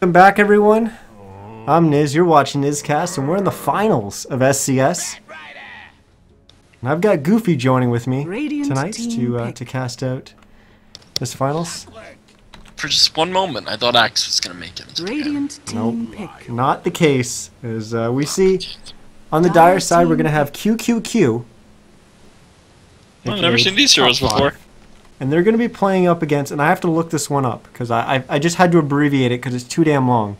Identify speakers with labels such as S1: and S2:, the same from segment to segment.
S1: Welcome back, everyone. I'm Niz. You're watching NizCast, and we're in the finals of SCS. And I've got Goofy joining with me tonight to cast out this finals.
S2: For just one moment, I thought Axe was gonna make it.
S3: Radiant team
S1: Nope,
S3: pick.
S1: not the case. As we see on the Dire side, we're gonna have QQQ.
S2: I've never seen these heroes before.
S1: And they're going to be playing up against, and I have to look this one up, because I just had to abbreviate it because it's too damn long.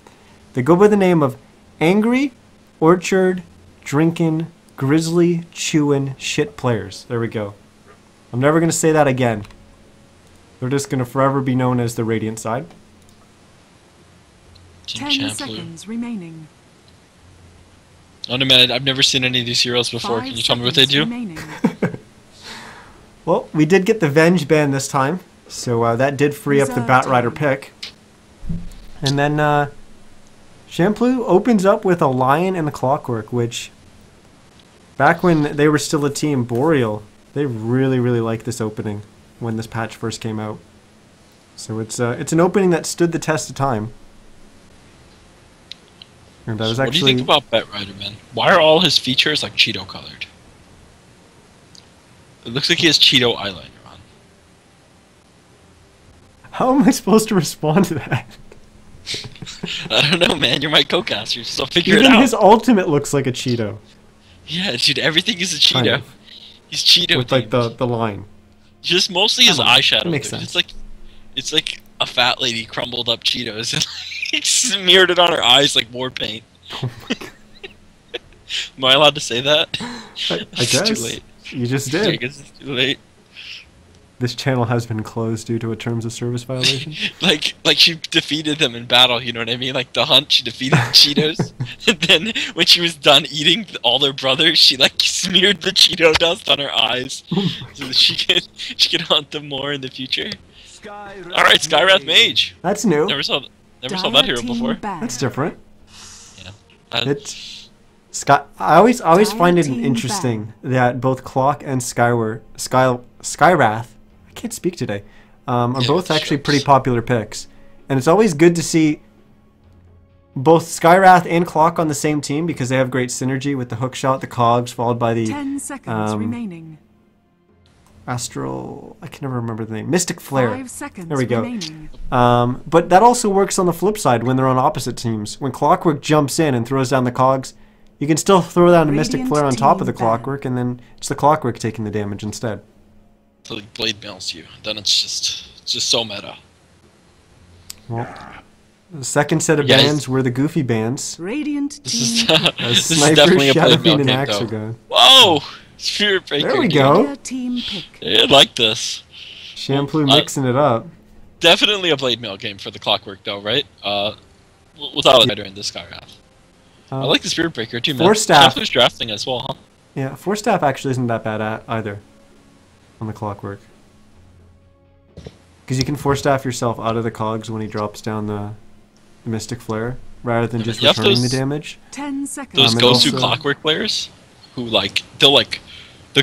S1: They go by the name of Angry, Orchard, Drinkin', Grizzly, Chewin', Shit Players. There we go. I'm never going to say that again. They're just going to forever be known as the Radiant side.
S3: 10 seconds remaining.
S2: Unimaginated. I've never seen any of these heroes before. Can you tell me what they do?
S1: Well, we did get the Venge ban this time, so that did free up the Batrider pick. And then Shampoo opens up with a Lion and a Clockwork, which back when they were still a team, Boreal, they really liked this opening when this patch first came out. So it's an opening that stood the test of time. And I was
S2: What do you think about Batrider, man? Why are all his features like Cheeto colored? It looks like he has Cheeto eyeliner on.
S1: How am I supposed to respond to that?
S2: I don't know, man. You're my co-caster, so figure it
S1: Even
S2: out.
S1: his ultimate looks like a Cheeto.
S2: Yeah, dude, everything is a Cheeto.
S1: Kind of.
S2: He's Cheeto,
S1: with like the line.
S2: Just mostly his eyeshadow.
S1: That makes
S2: dude.
S1: sense.
S2: It's like a fat lady crumbled up Cheetos and like, smeared it on her eyes like war paint.
S1: Oh my God.
S2: Am I allowed to say that?
S1: I
S2: It's
S1: guess.
S2: too late.
S1: You just
S2: I
S1: did.
S2: guess it's too late.
S1: This channel has been closed due to a terms of service violation.
S2: like she defeated them in battle, you know what I mean? Like the hunt, she defeated the Cheetos, and then when she was done eating all their brothers, she like smeared the Cheeto dust on her eyes, so that she could hunt them more in the future. All right, Skywrath Mage.
S1: That's new.
S2: Never saw that hero before.
S1: That's different.
S2: Yeah.
S1: It's I always find it interesting that both Clock and Skywrath. I can't speak today. Are both actually pretty popular picks, and it's always good to see both Skywrath and Clock on the same team because they have great synergy with the hookshot, the cogs, followed by the
S3: 10 seconds remaining.
S1: Astral. I can never remember the name. Mystic Flare.
S3: 5 seconds
S1: there we go.
S3: remaining.
S1: But that also works on the flip side when they're on opposite teams. When Clockwork jumps in and throws down the cogs, you can still throw down a Mystic Flare on top of the Clockwork, and then it's the Clockwork taking the damage instead.
S2: So like blade mails you, then it's just so meta.
S1: Well, the second set of bans were the Goofy bans.
S3: Radiant
S2: This
S3: team.
S2: is
S1: Sniper,
S2: definitely a blade mail
S1: Shadowfiend, and
S2: game,
S1: Axe
S2: though.
S1: are going.
S2: Whoa! Spirit Breaker.
S1: There we
S2: dude.
S1: go.
S3: Player team pick.
S2: Yeah, I like this.
S1: Shampoo mixing it up.
S2: Definitely a blade mail game for the Clockwork, though, right? Without a in this Skywrath. I like the Spirit Breaker too, man.
S1: Force Staff.
S2: Shampoo's drafting as well, huh?
S1: Yeah, Force Staff actually isn't that bad either on the Clockwork. Because you can Force Staff yourself out of the cogs when he drops down the Mystic Flare, rather than just returning the damage.
S3: 10 seconds.
S2: Those
S1: and
S2: go-to
S1: also-
S2: Clockwork players, who they'll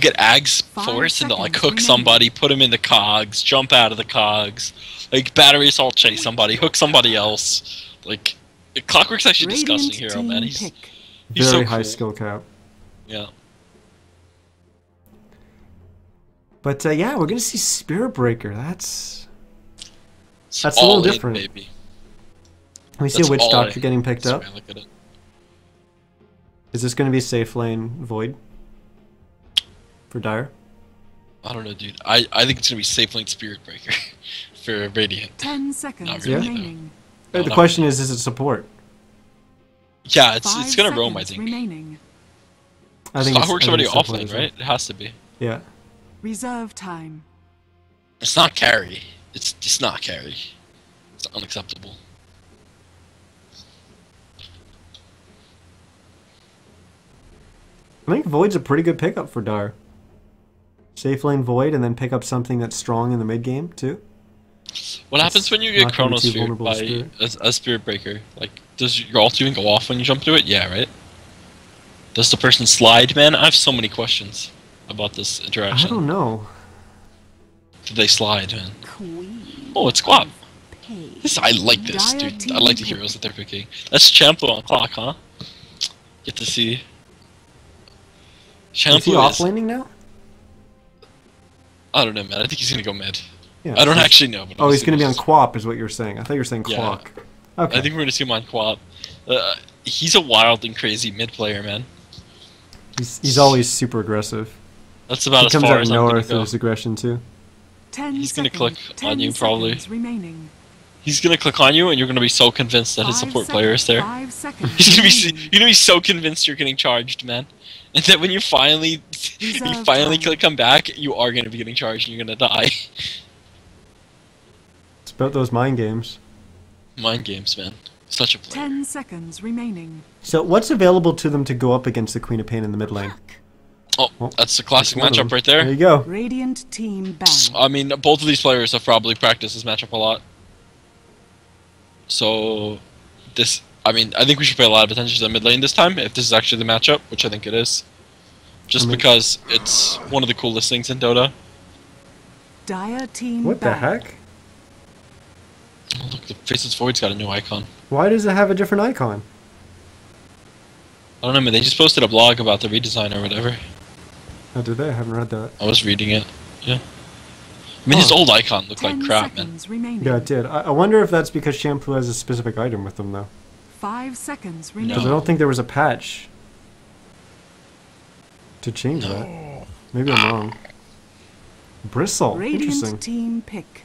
S2: get Ags
S3: 5
S2: Force and they'll like
S3: seconds
S2: hook
S3: remaining.
S2: somebody, put him in the cogs, jump out of the cogs, like battery assault chase somebody, hook somebody else. Like Clockwork's actually a
S3: Radiant
S2: disgusting hero, man.
S3: team
S2: He's
S3: pick.
S2: so
S1: Very high
S2: cool.
S1: skill cap.
S2: Yeah.
S1: But yeah, we're gonna see Spirit Breaker. That's
S2: It's
S1: a little
S2: all in,
S1: different.
S2: baby.
S1: we see a
S2: That's
S1: Witch
S2: all
S1: Doctor
S2: in.
S1: getting picked
S2: That's
S1: up.
S2: the way I look at it.
S1: Is this gonna be safe lane Void for Dire?
S2: I don't know, dude. I think it's gonna be safe lane Spirit Breaker for Radiant.
S3: 10 seconds
S2: Not really,
S3: remaining.
S2: No,
S1: the
S2: not
S1: question is it support?
S2: Yeah, it's
S3: 5
S2: gonna roam, I
S3: seconds
S2: think.
S3: remaining.
S1: I think
S2: Clockwork's already
S1: support
S2: offlane,
S1: as well.
S2: right? It has to be.
S1: Yeah.
S3: Reserve time.
S2: It's not carry. It's just not carry. It's unacceptable.
S1: I think Void's a pretty good pickup for Dire. Safe lane Void and then pick up something that's strong in the mid game too.
S2: What happens when you get
S1: not gonna be too
S2: Chronosphere
S1: vulnerable to
S2: by
S1: Spirit.
S2: a Spirit Breaker? Like, does your ult even go off when you jump through it? Yeah, right? Does the person slide, man? I have so many questions about this
S1: I
S2: interaction.
S1: don't know.
S2: Do they slide, man?
S3: Queen.
S2: Oh, it's Squab. I like this, dude. I like the heroes that they're picking. That's Champloo on clock, huh? Get to see.
S1: Is he
S2: Champloo
S1: offlaning now?
S2: I don't know, man. I think he's gonna go mid.
S1: Yeah,
S2: I don't actually know. But
S1: oh, he's gonna be on Quap, is what you're saying. I thought you were saying
S2: Yeah.
S1: clock. Okay.
S2: I think we're gonna see him on Quap. He's a wild and crazy mid player, man.
S1: He's always super aggressive.
S2: That's about
S1: He
S2: as
S1: comes
S2: far
S1: out
S2: as
S1: of
S2: I'm
S1: nowhere
S2: gonna
S1: with
S2: go.
S1: his aggression too.
S3: 10
S2: He's gonna
S3: seconds.
S2: click
S3: 10
S2: on you, probably.
S3: seconds remaining.
S2: He's gonna click on you, and you're gonna be so convinced that his
S3: 5
S2: support player is there.
S3: 5 seconds.
S2: You're gonna be so convinced you're getting charged, man. And then when you finally come back, you are gonna be getting charged, and you're gonna die.
S1: It's about those mind games.
S2: Mind games, man. Such a player.
S3: 10 seconds remaining.
S1: So what's available to them to go up against the Queen of Pain in the mid lane?
S2: Oh, that's a classic
S1: That's one of
S2: matchup
S1: them.
S2: right there.
S1: There you go.
S3: Radiant team ban.
S2: I mean, both of these players have probably practiced this matchup a lot. So, I think we should pay a lot of attention to the mid lane this time, if this is actually the matchup, which I think it is. Just because it's one of the coolest things in Dota.
S3: Dire team
S1: What the
S3: ban.
S1: heck?
S2: Oh, look, the Faceless Void's got a new icon.
S1: Why does it have a different icon?
S2: I don't know, man. They just posted a blog about the redesign or whatever.
S1: Oh, did they? I haven't read that.
S2: I was reading it. Yeah. I mean, his old icon looked like
S3: 10
S2: crap, man.
S3: seconds remaining.
S1: Yeah, it did. I wonder if that's because Champloo has a specific item with them, though.
S3: 5 seconds
S1: Because I
S3: remaining.
S1: don't think there was a patch to change that. Maybe I'm wrong. Bristle. Interesting.
S3: Radiant team pick.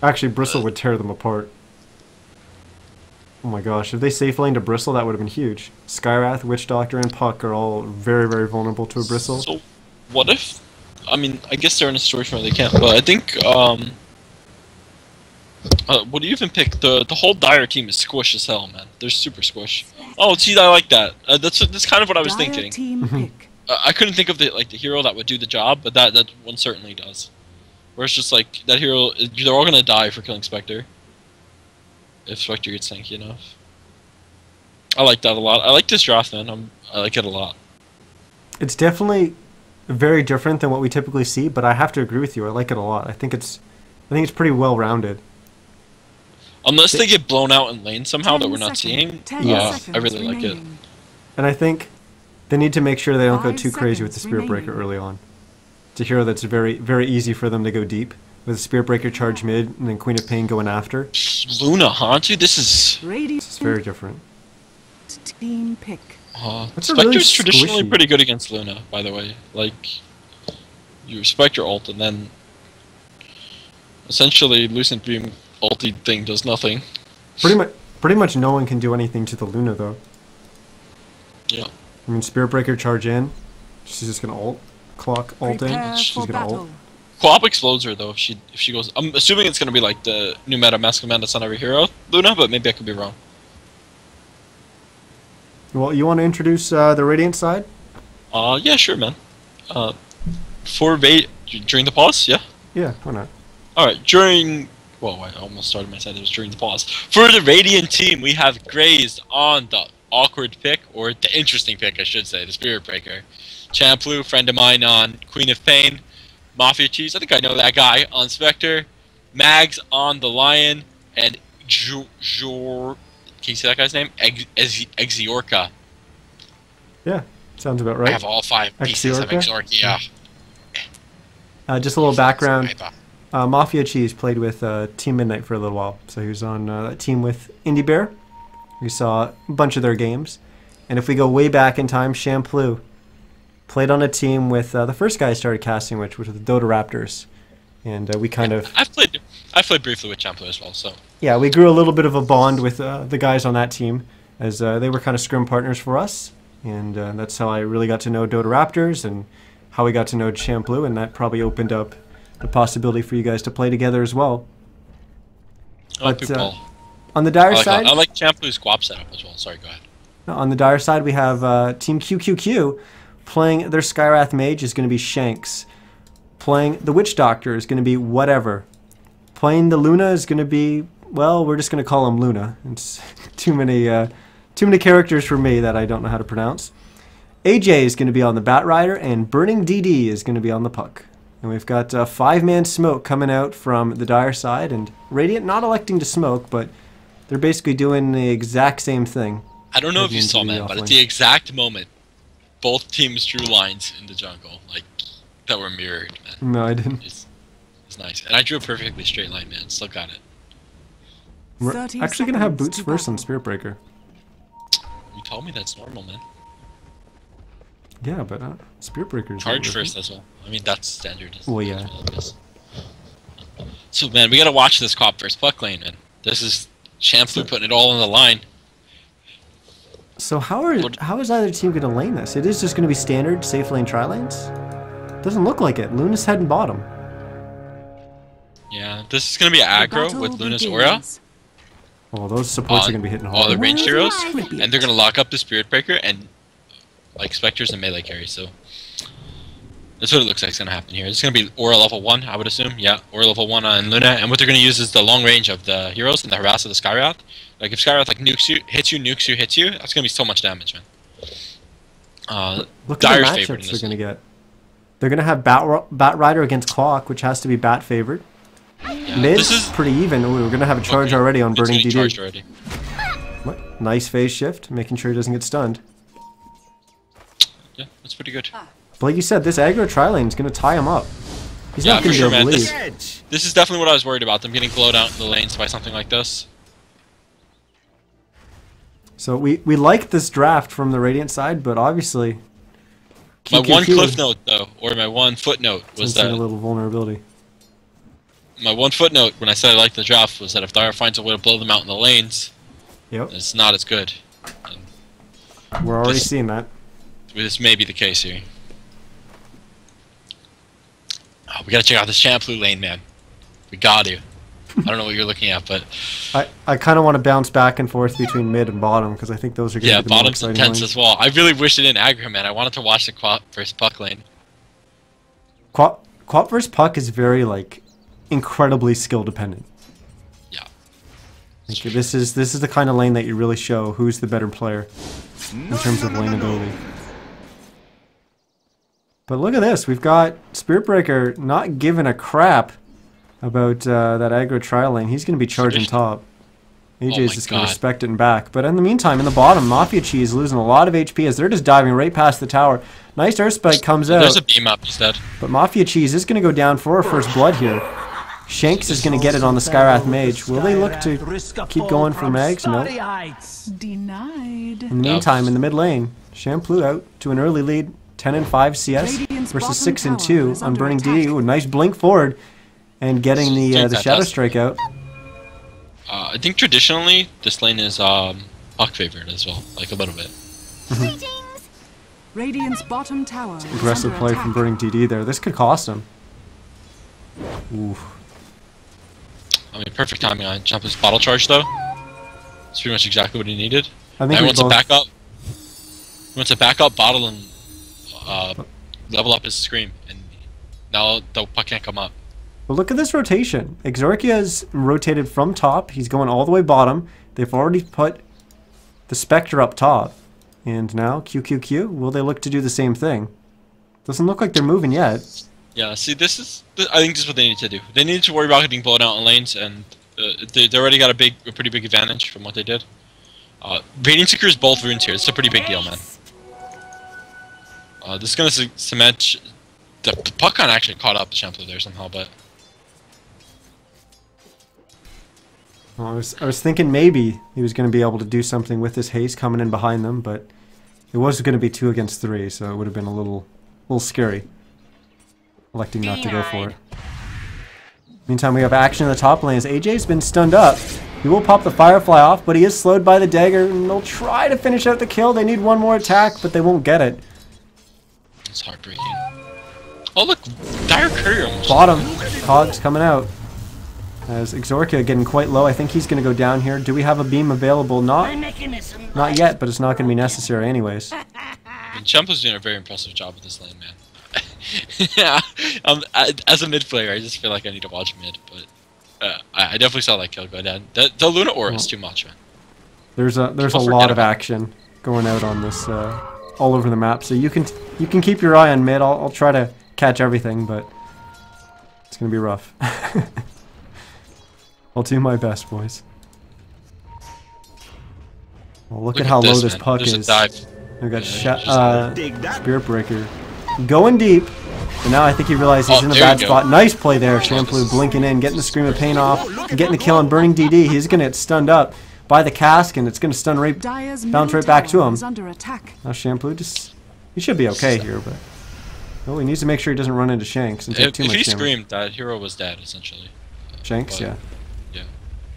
S1: Actually, Bristle would tear them apart. Oh my gosh, if they safe laned a Bristle, that would have been huge. Skywrath, Witch Doctor, and Puck are all very, very vulnerable to a Bristle.
S2: So, what if? I mean, I guess they're in a situation where they can't, but I think, what do you even pick? The whole Dire team is squish as hell, man. They're super squish. Oh, see, I like that. That's kind of what I was
S3: Dire
S2: thinking.
S3: team pick.
S2: I couldn't think of the hero that would do the job, but that one certainly does. Where it's just like, that hero, they're all gonna die for killing Spectre. If Spectre gets tanky enough. I like that a lot. I like this draft, man. I like it a lot.
S1: It's definitely very different than what we typically see, but I have to agree with you. I like it a lot. I think it's pretty well rounded.
S2: Unless they get blown out in lane somehow
S3: 10
S2: that we're not
S3: seconds.
S2: seeing,
S3: 10
S1: Yeah.
S3: seconds
S2: I really like it.
S3: remaining.
S1: And I think they need to make sure they don't go
S3: 5
S1: too crazy with the
S3: seconds
S1: Spirit Breaker
S3: remaining.
S1: early on. It's a hero that's very, very easy for them to go deep. With Spirit Breaker charge mid, and then Queen of Pain going after.
S2: Luna, huh, dude? This is...
S3: Radiant
S1: It's very different.
S3: team pick.
S1: That's a
S2: Spectre's
S1: really
S2: traditionally
S1: squishy-
S2: pretty good against Luna, by the way. Like, you respect your ult, and then... Essentially, Lucent Beam ulti thing does nothing.
S1: Pretty much no one can do anything to the Luna, though.
S2: Yeah.
S1: I mean, Spirit Breaker charge in. She's just gonna ult. Clock ult in.
S3: Prepare
S1: She's
S3: for
S1: gonna
S3: battle.
S1: ult.
S2: Co-op explodes her, though, if she goes... I'm assuming it's gonna be like the new meta Mask Command that's on every hero, Luna, but maybe I could be wrong.
S1: Well, you want to introduce the Radiant side?
S2: Yeah, sure, man. During the pause, yeah?
S1: Yeah, why not?
S2: Alright, during... Whoa, I almost started my side. It was during the pause. For the Radiant team, we have Grazed on the awkward pick, or the interesting pick, I should say, the Spirit Breaker. Champloo, friend of mine on Queen of Pain. Mafia Cheese, I think I know that guy, on Spectre. Mags on the Lion. And can you say that guy's name? Exiorca.
S1: Yeah, sounds about right.
S2: I have all 5 pieces of
S1: Exiorca?
S2: Exorcia.
S1: Just a little background. Mafia Cheese played with Team Midnight for a little while. So he was on that team with Indie Bear. We saw a bunch of their games. And if we go way back in time, Champloo played on a team with the first guy I started casting, which was the Dota Raptors. And we kind of...
S2: I've played briefly with Champloo as well, so...
S1: Yeah, we grew a little bit of a bond with the guys on that team, as they were kind of scrim partners for us. And that's how I really got to know Dota Raptors, and how we got to know Champloo, and that probably opened up the possibility for you guys to play together as well. But, on the Dire side...
S2: I like Champloo's Guap setup as well. Sorry, go ahead.
S1: On the Dire side, we have Team QQQ playing their Skywrath Mage is going to be Shanks. Playing the Witch Doctor is going to be whatever. Playing the Luna is going to be, well, we're just going to call him Luna. It's too many characters for me that I don't know how to pronounce. AJ is going to be on the Bat Rider, and Burning DD is going to be on the Puck. And we've got 5-man smoke coming out from the Dire side, and Radiant not electing to smoke, but they're basically doing the exact same thing.
S2: I don't know if you saw, man, but at the exact moment, both teams drew lines in the jungle, like, that were mirrored, man.
S1: No, I didn't.
S2: It's nice. And I drew a perfectly straight line, man. Still got it.
S1: We're actually going to have boots first on Spirit Breaker.
S2: You told me that's normal, man.
S1: Yeah, but Spirit Breaker is
S2: charge first as well. I mean, that's standard.
S1: Well, yeah.
S2: So, man, we gotta watch this Quap versus Puck lane, man. This is Shampoo putting it all on the line.
S1: So how is either team going to lane this? It is just going to be standard safe lane tri lanes? Doesn't look like it. Luna's heading bottom.
S2: Yeah, this is gonna be aggro with Luna's Aura.
S1: Oh, those supports are going to be hitting hard.
S2: All the ranged heroes, and they're gonna lock up the Spirit Breaker and like Spectres and melee carry, so that's what it looks like is gonna happen here. It's gonna be Aura level 1, I would assume. Yeah, Aura level 1 on Luna, and what they're gonna use is the long range of the heroes and the harass of the Skywrath. Like if Skywrath like nukes you, hits you, that's gonna be so much damage, man.
S1: Look at the matchups they're gonna get. They're gonna have Bat Rider against Clock, which has to be Bat favored.
S2: Yeah,
S1: Mid's pretty even. Ooh, we're gonna have a charge already on Burning DD.
S2: Charged already.
S1: What? Nice phase shift, making sure he doesn't get stunned.
S2: Yeah, that's pretty good.
S1: But like you said, this aggro tri-lane is going to tie him up. He's not going to be able to leave.
S2: This is definitely what I was worried about, them getting blowed out in the lanes by something like this.
S1: So we like this draft from the Radiant side, but obviously...
S2: QQQ, my one cliff note, though, or my one footnote, was that...
S1: a little vulnerability.
S2: My one footnote when I said I liked the draft was that if Dire finds a way to blow them out in the lanes, it's not as good. And
S1: we're already seeing that.
S2: This may be the case here. Oh, we gotta check out this Shampoo lane, man. We got to. I don't know what you're looking at, but
S1: I kind of want to bounce back and forth between mid and bottom because I think those are going to be the more exciting
S2: bottom's intense
S1: lanes.
S2: as well. I really wish it didn't aggro, man. I wanted to watch the Quap versus Puck lane.
S1: Quap versus Puck is very like incredibly skill dependent.
S2: Yeah.
S1: Like, this is the kind of lane that you really show who's the better player in terms of lane ability. But look at this, we've got Spirit Breaker not giving a crap about that aggro trial lane. He's going to be charging top. AJ's just going to respect it and back. But in the meantime, in the bottom, Mafia Cheese losing a lot of HP as they're just diving right past the tower. Nice Earth Spike comes out.
S2: There's a beam up, he's dead.
S1: But Mafia Cheese is going to go down for her first blood here. Shanks is going to get it on the Skywrath Mage. Will they look to keep going for Mags? No.
S3: Denied.
S1: In the meantime, in the mid lane, Shampoo out to an early lead. 10 and 5 CS versus 6 and 2 on Burning DD. Ooh, nice blink forward and getting the Shadow Strike out.
S2: I think traditionally this lane is Puck favored as well, like a little bit.
S3: Radiant's bottom tower.
S1: Aggressive play from Burning DD there. This could cost him. Ooh.
S2: I mean, perfect timing on Jump's bottle charge though. It's pretty much exactly what he needed.
S1: I think
S2: he wants to back up. He wants to back up, bottle, and level up his Scream, and now the Puck can't come up.
S1: Well, look at this rotation. Exorcia's rotated from top. He's going all the way bottom. They've already put the Spectre up top. And now, QQQ, will they look to do the same thing? Doesn't look like they're moving yet.
S2: Yeah, see, I think this is what they need to do. They need to worry about getting blown out in lanes, and they already got a pretty big advantage from what they did. Radiant secures both runes here. It's a pretty big deal, man. This is going to cement... The Puck kind of actually caught up to Shampoo there somehow, but...
S1: Well, I was thinking maybe he was going to be able to do something with this haste coming in behind them, but it was going to be 2 against 3, so it would have been a little scary. Electing not to go for it. Meantime, we have action in the top lane as AJ's been stunned up. He will pop the Firefly off, but he is slowed by the dagger, and they'll try to finish out the kill. They need one more attack, but they won't get it.
S2: It's heartbreaking. Oh look, Dire Courier almost.
S1: Bottom, Cogs coming out. As Exorcia getting quite low, I think he's going to go down here. Do we have a beam available? Not yet, but it's not going to be necessary anyways.
S2: I mean, Champoo's doing a very impressive job with this lane, man. Yeah, as a mid player, I just feel like I need to watch mid, but I definitely saw that kill go down. The Luna Aura is too much, man.
S1: There's a lot of action going out on this all over the map, so you can keep your eye on mid. I'll try to catch everything, but It's gonna be rough. I'll do my best, boys. Well, look at how low this puck is. We got Spirit Breaker going deep. And now I think he realized he's in a bad spot. Nice play there. Shampoo blinking in, getting the Scream of Pain off, and getting the kill on Burning DD. He's going to get stunned up by the cask, and it's going to stun right, bounce right back to him. Now Shampoo just, he should be okay here, but oh, he needs to make sure he doesn't run into Shanks and take too much damage.
S2: If he screamed, that hero was dead essentially.
S1: Shanks,
S2: but,
S1: yeah.
S2: Yeah.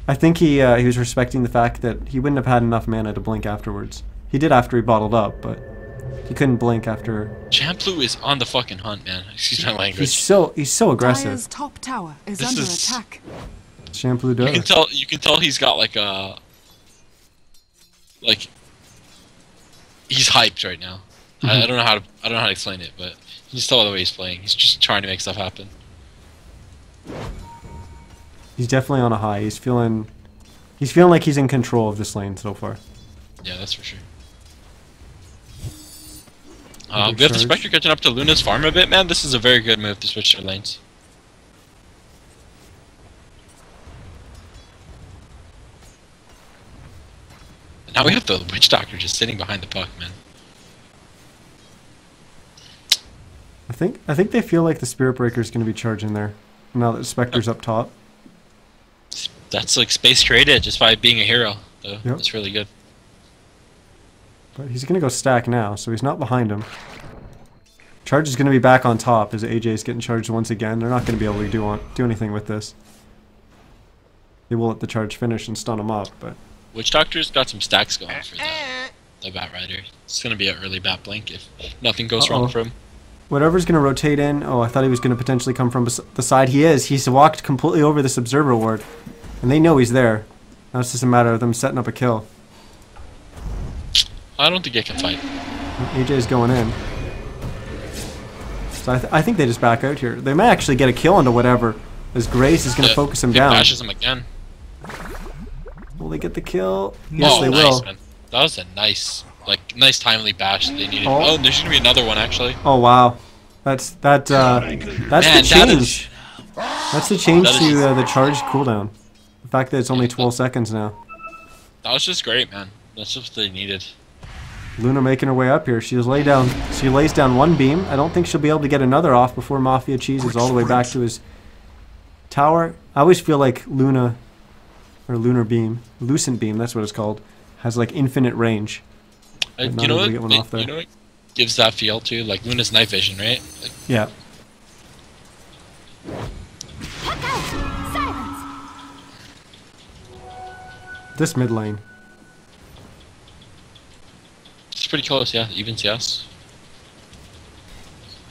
S1: I think he was respecting the fact that he wouldn't have had enough mana to blink afterwards. He did after he bottled up, but he couldn't blink after.
S2: Shampoo is on the fucking hunt, man. Excuse my language.
S1: He's so aggressive.
S3: Dire's top tower is under attack.
S1: Shampoo does.
S2: You can tell he's got like a he's hyped right now. I don't know how to explain it, but you can just tell by the way he's playing. He's just trying to make stuff happen.
S1: He's definitely on a high. He's feeling like he's in control of this lane so far.
S2: Yeah, that's for sure. We have the Spectre catching up to Luna's farm a bit, man. This is a very good move to switch their lanes. And now we have the Witch Doctor just sitting behind the puck, man.
S1: I think they feel like the Spirit Breaker is going to be charging there now that Spectre's up top.
S2: That's like space created just by being a hero, though.
S1: Yep.
S2: That's really good.
S1: But he's going to go stack now, so he's not behind him. Charge is going to be back on top as AJ is getting charged once again. They're not going to be able to do anything with this. They will let the charge finish and stun him up, but...
S2: Witch Doctor's got some stacks going for the Bat Rider. It's going to be an early Bat Blink if nothing goes wrong for him.
S1: Whatever's going to rotate in... Oh, I thought he was going to potentially come from the side. He is. He's walked completely over this Observer Ward. And they know he's there. Now it's just a matter of them setting up a kill.
S2: I don't think they can fight.
S1: AJ's going in. So I think they just back out here. They may actually get a kill into whatever, as Grace is going to focus him down.
S2: Bashes him again.
S1: Will they get the kill? Yes, they will.
S2: Man. That was a nice timely bash that they needed. Oh, there's going to be another one actually.
S1: Oh wow, that's the change. That's the change to the charge cooldown. The fact that it's only 12 seconds now.
S2: That was just great, man. That's just what they needed.
S1: Luna making her way up here. She lays down one beam. I don't think she'll be able to get another off before Mafia Cheese is all the way back to his tower. I always feel like Luna, or Lunar Beam, Lucent Beam, that's what it's called, has like infinite range.
S2: You know what gives that feel too? Like Luna's night vision, right? Like,
S1: yeah. This mid lane.
S2: It's pretty close, yeah. Even CS.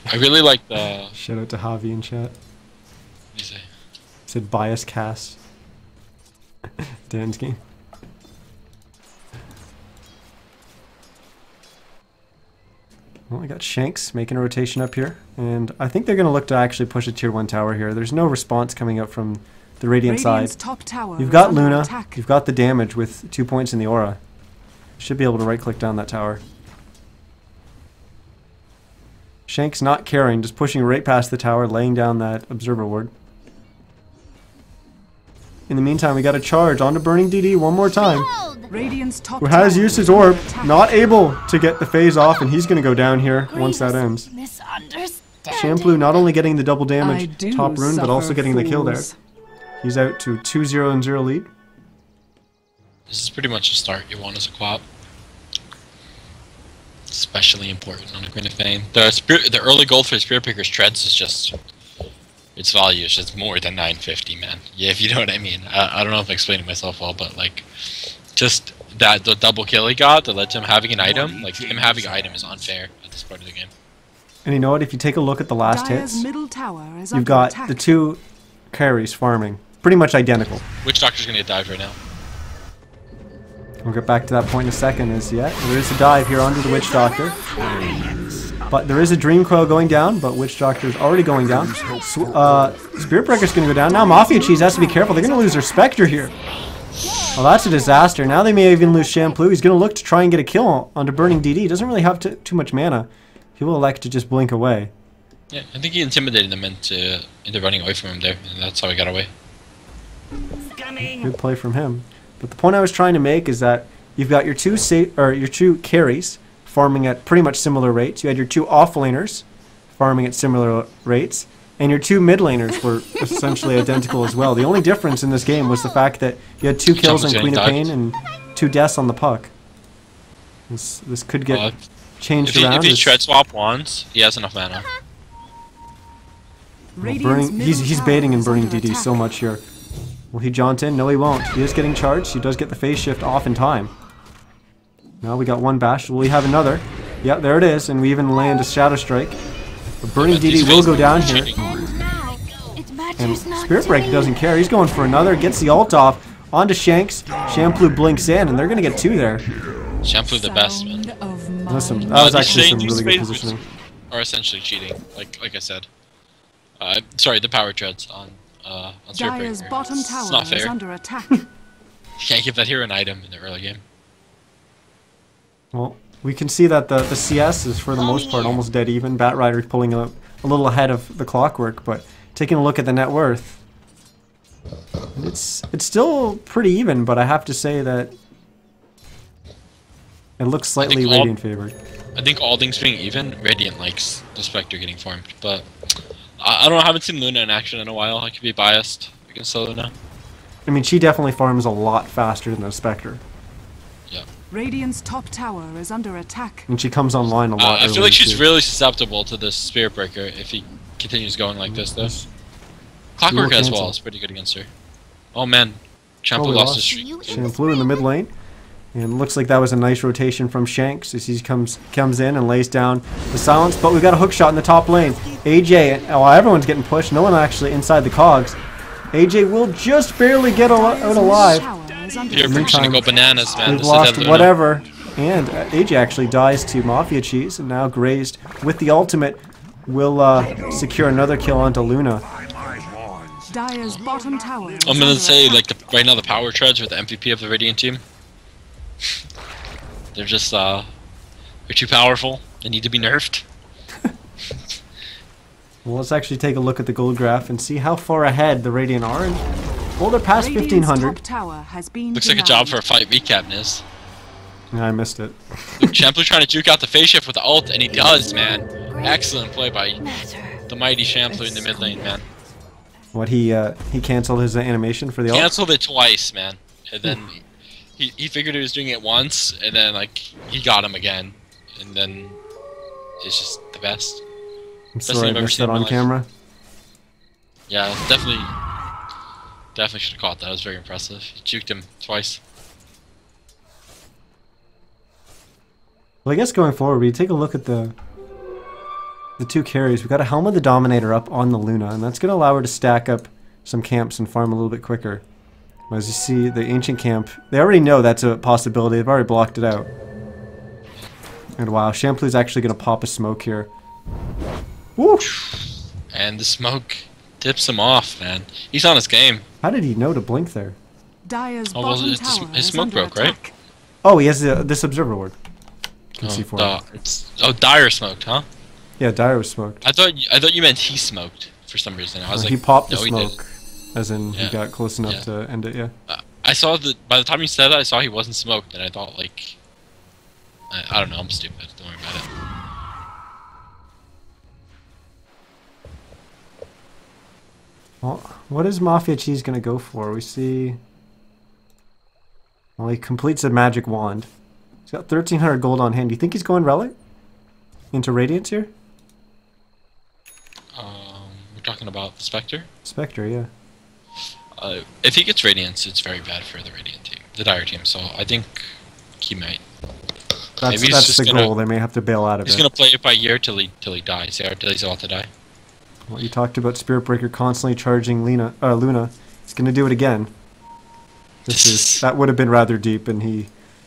S2: I really like the...
S1: Shout out to Javi in chat.
S2: What do you say?
S1: Said bias cast. Dan's game. Well, I got Shanks making a rotation up here. And I think they're going to look to actually push a tier 1 tower here. There's no response coming up from the Radiant side.
S3: Top tower
S1: You've got Luna. You've got the damage with 2 points in the aura. Should be able to right-click down that tower. Shank's not caring, just pushing right past the tower, laying down that Observer Ward. In the meantime, we got a charge onto Burning DD one more time. Who has used his orb, not able to get the phase off, and he's going to go down here once that ends. Shampoo not only getting the double damage top rune, but also getting the kill there. He's out to 2-0 lead.
S2: This is pretty much the start you want as a co-op. Especially important on a Green of Fame. The early goal for Spirit Picker's Treads is just... its value is just more than 950, man. Yeah, if you know what I mean. I don't know if I'm explaining myself well, but like... just the double kill he got that led to him having an item, like him having an item is unfair at this part of the game.
S1: And you know what, if you take a look at the last hits, you've got the two carries farming. Pretty much identical.
S2: Witch Doctor's gonna get dived right now.
S1: We'll get back to that point in a second. There is a dive here onto the Witch Doctor. But there is a Dream Coil going down, but Witch Doctor is already going down. Spirit Breaker's going to go down. Now Mafia Cheese has to be careful. They're going to lose their Spectre here. Well, that's a disaster. Now they may even lose Shampoo. He's going to look to try and get a kill onto Burning DD. He doesn't really have too much mana. He will elect to just blink away.
S2: Yeah, I think he intimidated them into running away from him there, and that's how he got away.
S1: Good play from him. But the point I was trying to make is that you've got your two carries farming at pretty much similar rates. You had your two off-laners farming at similar rates, and your two mid laners were essentially identical as well. The only difference in this game was the fact that you had 2 kills on Queen of Pain and 2 deaths on the puck. This could get changed around.
S2: If he shred swap wands, he has enough mana.
S1: Well, he's baiting and burning DD so much here. Will he jaunt in? No, he won't. He is getting charged. He does get the phase shift off in time. Now we got one bash. Will we have another? Yeah, there it is. And we even land a Shadow Strike. But burning DD will go down here. And Spirit Break doesn't care. He's going for another. Gets the ult off. Onto Shanks. Shampoo blinks in, and they're going to get 2 there.
S2: Shampoo the best, man.
S1: Listen, that was actually some really good positioning.
S2: Are essentially cheating, like I said. Sorry, the power treads on
S3: Dire's bottom tower
S2: it's not fair.
S3: is under attack.
S2: You can't give that hero an item in the early game.
S1: Well, we can see that the CS is for the most part almost dead even. Batrider pulling a little ahead of the Clockwork, but taking a look at the net worth, it's still pretty even. But I have to say that it looks slightly Radiant favored.
S2: I think all things being even, Radiant likes the Spectre getting farmed, but I don't know. I haven't seen Luna in action in a while. I could be biased against Luna.
S1: I mean, she definitely farms a lot faster than the Spectre.
S2: Yeah.
S3: Radiant's top tower is under attack.
S1: And she comes online a lot.
S2: I feel like she's really susceptible to this Spirit Breaker if he continues going like this, though. Clockwork as well is pretty good against her. Oh man, Shampoo lost his streak.
S1: Shampoo in the mid lane. And looks like that was a nice rotation from Shanks as he comes in and lays down the silence. But we've got a hook shot in the top lane. AJ, while everyone's getting pushed, no one actually inside the cogs. AJ will just barely get out alive.
S2: You're gonna go bananas, man.
S1: We've lost whatever. And AJ actually dies to Mafia Cheese, and now Grazed with the ultimate will secure another kill onto Luna.
S3: Dire's bottom tower.
S2: I'm gonna say, like, right now the power treads are the MVP of the Radiant team. They're just they're too powerful. They need to be nerfed.
S1: Well, let's actually take a look at the gold graph and see how far ahead the Radiant are. Well, they're past 1,500.
S2: Looks like a job for a fight recap, Niz.
S1: Yeah, I missed it.
S2: Shampoo trying to juke out the phase shift with the ult, and he does, man. Excellent play by the mighty Shampoo in the mid lane, man.
S1: What, he canceled his animation for the ult?
S2: Canceled it twice, man. And then he figured he was doing it once, and then like he got him again, and then it's just the best.
S1: I'm sorry I missed that on camera.
S2: Yeah, definitely should have caught that. It was very impressive. He juked him twice.
S1: Well, I guess going forward, we take a look at the 2 carries. We've got a Helm of the Dominator up on the Luna, and that's going to allow her to stack up some camps and farm a little bit quicker. As you see, the Ancient Camp, they already know that's a possibility. They've already blocked it out. And wow, Shampoo's actually going to pop a smoke here. Woo!
S2: And the smoke tips him off, man. He's on his game.
S1: How did he know to blink there?
S3: Dire's bottom tower
S2: his smoke broke, right?
S1: Oh, he has this Observer Ward.
S2: Dire smoked, huh?
S1: Yeah, Dire was smoked.
S2: I thought you meant he smoked for some reason. I was like,
S1: he popped the
S2: no,
S1: smoke, as in he got close enough to end it. Yeah.
S2: I saw that by the time you said that, I saw he wasn't smoked, and I thought like, I don't know, I'm stupid. Don't worry about it.
S1: Well, what is Mafia Cheese gonna go for? We see. Well, he completes a magic wand. He's got 1,300 gold on hand. Do you think he's going Relic into Radiance here?
S2: We're talking about the Spectre?
S1: Spectre, yeah.
S2: If he gets Radiance, it's very bad for the Radiant team, the Dire team, so I think he might.
S1: That's the goal. They may have to bail out of it.
S2: He's gonna play it by ear till he dies, or till he's about to die.
S1: Well, you talked about Spirit Breaker constantly charging Luna. He's gonna do it again. That would have been rather deep, and he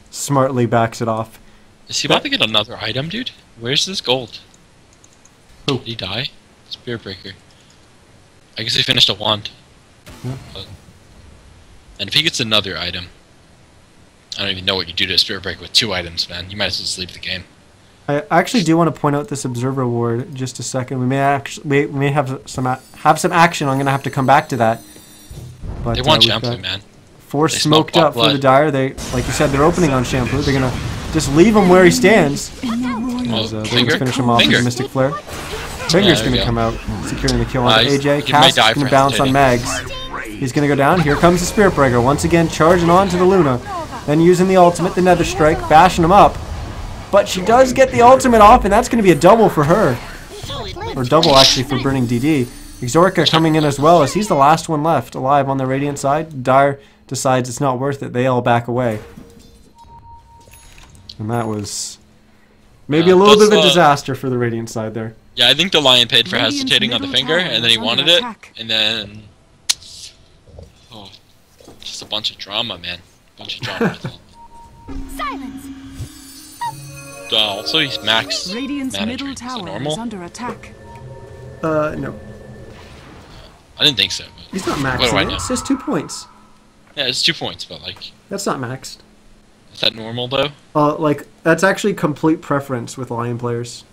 S1: smartly backs it off.
S2: Is he about to get another item, dude? Where's this gold?
S1: Oh.
S2: Did he die? Spirit Breaker. I guess he finished a wand.
S1: Yeah.
S2: And if he gets another item, I don't even know what you do to a Spirit Breaker with 2 items, man. You might as well just leave the game.
S1: I actually do want to point out this observer ward just a second. We may have some action. I'm gonna have to come back to that. But
S2: They want Shampoo, man.
S1: 4
S2: They
S1: smoked
S2: smoke
S1: up for
S2: blood.
S1: the Dire. They, like you said, they're opening on Shampoo. They're gonna just leave him where he stands. As, they're gonna finish him off with a Mystic Flare. Finger's gonna come out, securing the kill on AJ. Cass gonna bounce on Mags. He's gonna go down. Here comes the Spirit Breaker once again, charging on to the Luna. Then using the ultimate, the Nether Strike, bashing him up. But she does get the ultimate off, and that's going to be a double for her. Or double, actually, for burning DD. Exorca coming in as well, as he's the last one left alive on the Radiant side. Dire decides it's not worth it. They all back away. And that was maybe a little bit of a disaster for the Radiant side there.
S2: Yeah, I think the Lion paid for hesitating on the finger, and then he wanted it, and then... Oh, just a bunch of drama, man. Bunch of drama.
S4: Silence.
S2: Also, he's max
S3: Radiant's middle
S2: managing. Is that
S3: tower
S2: normal?
S3: is under attack.
S1: No.
S2: I didn't think so. But
S1: He's not
S2: what do I
S1: maxing
S2: know?
S1: it. It says 2 points.
S2: Yeah, it's 2 points, but like,
S1: That's not maxed.
S2: is that normal though?
S1: Like, that's actually complete preference with Lion players.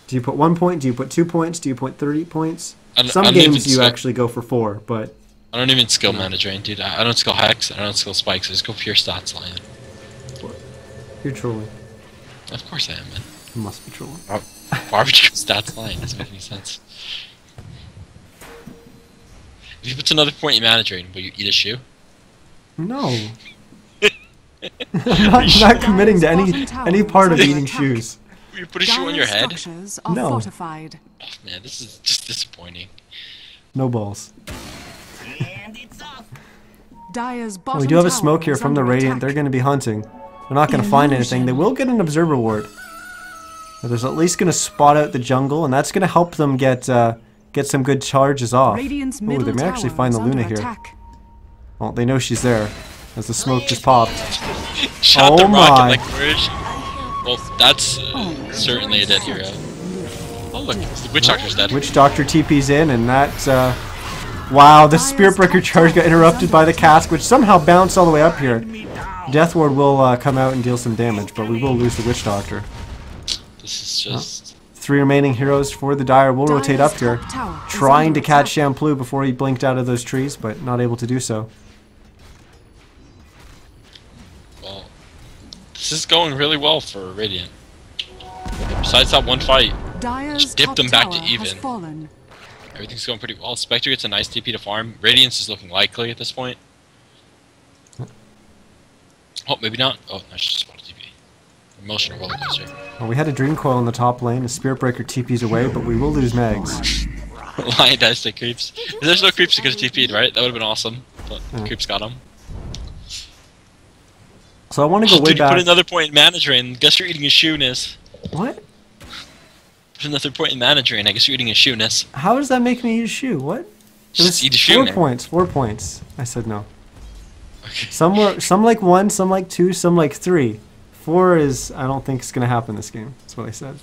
S1: Do you put 1 point? Do you put 2 points? Do you put 30 points? Some
S2: I don't
S1: games
S2: even
S1: you actually go for 4, but...
S2: I don't even skill manage Rain, dude. I don't skill Hex, I don't skill Spikes, I just go pure stats Lion.
S1: You're trolling.
S2: Of course I am, man.
S1: You must be trolling.
S2: Why would you go stats Lion? Doesn't make any sense. If you put another point in manage Rain, will you eat a shoe?
S1: No. I'm not committing to any part of eating shoes.
S2: Will you put a shoe on your head?
S3: Structures are
S1: No.
S3: fortified.
S2: Oh, man, this is just disappointing.
S1: No balls.
S3: Dire's
S1: Oh,
S3: bottom
S1: we do have a
S3: tower
S1: smoke here
S3: is
S1: from the
S3: under
S1: Radiant.
S3: attack.
S1: They're going to be hunting. They're not going to find anything. They will get an observer ward. But there's at least going to spot out the jungle, and that's going to help them get some good charges off.
S3: Radiant's
S1: Ooh,
S3: middle
S1: they may actually
S3: tower
S1: find the
S3: is under
S1: Luna here.
S3: attack.
S1: Well, they know she's there, as the smoke just popped.
S2: Shot
S1: Oh
S2: the rocket
S1: my.
S2: like where is she? Well, that's certainly a dead hero. Oh look, the Witch Doctor's dead.
S1: Witch Doctor TP's in, and that, wow, the Spirit Breaker charge got interrupted by the cask, which somehow bounced all the way up here. Death Ward will come out and deal some damage, but we will lose the Witch Doctor.
S2: This is just...
S1: 3 remaining heroes for the Dire will rotate up
S3: Dire's
S1: here,
S3: top tower is
S1: trying
S3: under
S1: to catch
S3: attack.
S1: Shampoo before he blinked out of those trees, but not able to do so.
S2: Well, this is going really well for Radiant. Besides that one fight,
S3: Dire's
S2: just dipped
S3: top
S2: them back to
S3: tower has
S2: even.
S3: fallen.
S2: Everything's going pretty well. Spectre gets a nice TP to farm. Radiance is looking likely at this point. Oh, maybe not. Oh, no, she just bought a TP. Emotional roller coaster.
S1: Well, we had a Dream Coil in the top lane, a Spirit Breaker TP's away, but we will lose Mags.
S2: Lion dies to creeps. If there's no creeps, he could have TP'd, right? That would have been awesome. But creeps got him.
S1: So I want to go way
S2: Dude, you
S1: back.
S2: put another point in mana drain. Guess you're eating a shoe, Niz.
S1: What?
S2: Put another point in mana drain. I guess you're eating a shoe, Niz.
S1: How does that make me eat a shoe? What?
S2: Just eat a shoe,
S1: 4
S2: man.
S1: points. 4 points. I said no.
S2: Okay.
S1: Some like 1, some like 2, some like 3. 4 is, I don't think it's gonna happen this game. That's what I said.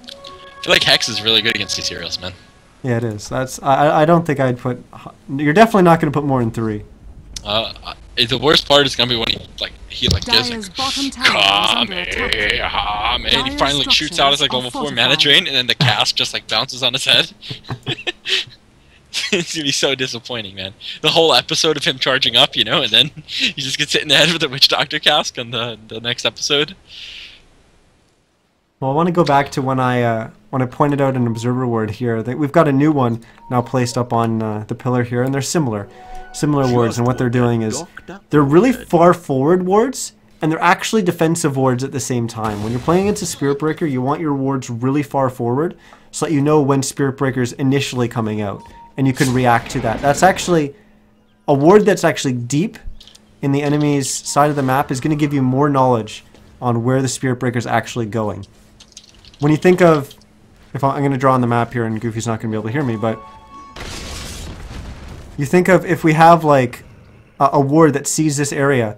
S2: I feel like Hex is really good against these heroes, man.
S1: Yeah, it is. That's I don't think I'd put. You're definitely not gonna put more than 3.
S2: The worst part is gonna be when he like gives
S3: Dire's
S2: like,
S3: bottom tower is under attack.
S2: and he
S3: Dire's
S2: finally like shoots out his like
S3: structures
S2: level
S3: are
S2: 4 mana
S3: fortified.
S2: drain, and then the cast just like bounces on his head. It's gonna be so disappointing, man. The whole episode of him charging up, you know, and then he just gets hit in the head with the Witch Doctor cask on the next episode.
S1: Well, I want to go back to when I pointed out an observer ward here. We've got a new one now placed up on the pillar here, and they're similar wards. And what they're doing is they're really far forward wards, and they're actually defensive wards at the same time. When you're playing against a Spirit Breaker, you want your wards really far forward so that you know when Spirit Breaker's initially coming out, and you can react to that. That's actually a ward that's actually deep in the enemy's side of the map is going to give you more knowledge on where the Spirit Breaker's actually going. When you think of, if I'm going to draw on the map here, and Goofy's not going to be able to hear me, but you think of if we have like a ward that sees this area,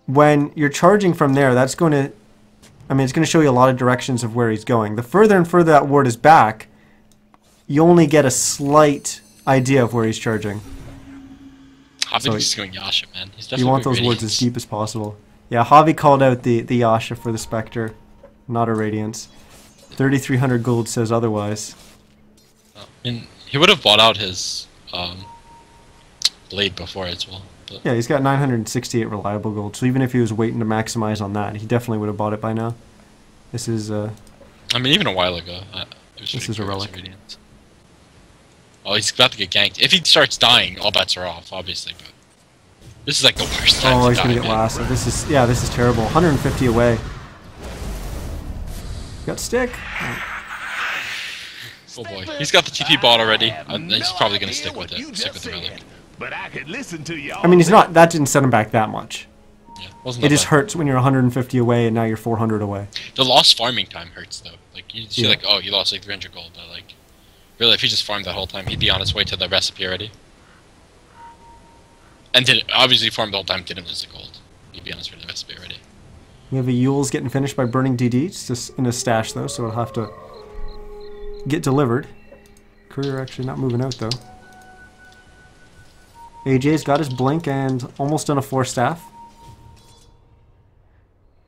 S1: when you're charging from there, that's going to, I mean, it's going to show you a lot of directions of where he's going. The further and further that ward is back, you only get a slight idea of where he's charging.
S2: I think he's going Yasha, man. He's definitely
S1: You want those wards as deep as possible. Yeah, Javi called out the Yasha for the Spectre. not a Radiance. 3,300 gold says otherwise.
S2: I mean, he would have bought out his blade before as well. But
S1: Yeah, he's got 968 reliable gold, so even if he was waiting to maximize on that, he definitely would have bought it by now. This is,
S2: I mean, even a while ago.
S1: This is a relic.
S2: Radiance. Oh, he's about to get ganked. If he starts dying, all bets are off, obviously. But this is like the worst time
S1: oh,
S2: to
S1: he's
S2: die,
S1: gonna get
S2: man.
S1: last. This is, yeah, this is terrible. 150 away. Got stick.
S2: Oh boy, he's got the TP bot already, and he's probably gonna stick with it. Stick with the relic.
S5: But I could listen to you.
S1: I mean, he's not. That didn't set him back that much.
S2: Yeah, wasn't
S1: It
S2: that
S1: just
S2: bad.
S1: hurts when you're 150 away and now you're 400 away.
S2: The lost farming time hurts though. Like you see,
S1: Yeah.
S2: like, oh, he lost like 300 gold, but like, really, if he just farmed that whole time, he'd be on his way to the recipe already. And did obviously farmed the whole time, didn't lose the gold. He'd be on his way to the recipe already.
S1: We have a Yule's getting finished by burning DD. It's just in his stash though, so it'll have to get delivered. Courier actually not moving out though. AJ's got his blink and almost done a 4 staff.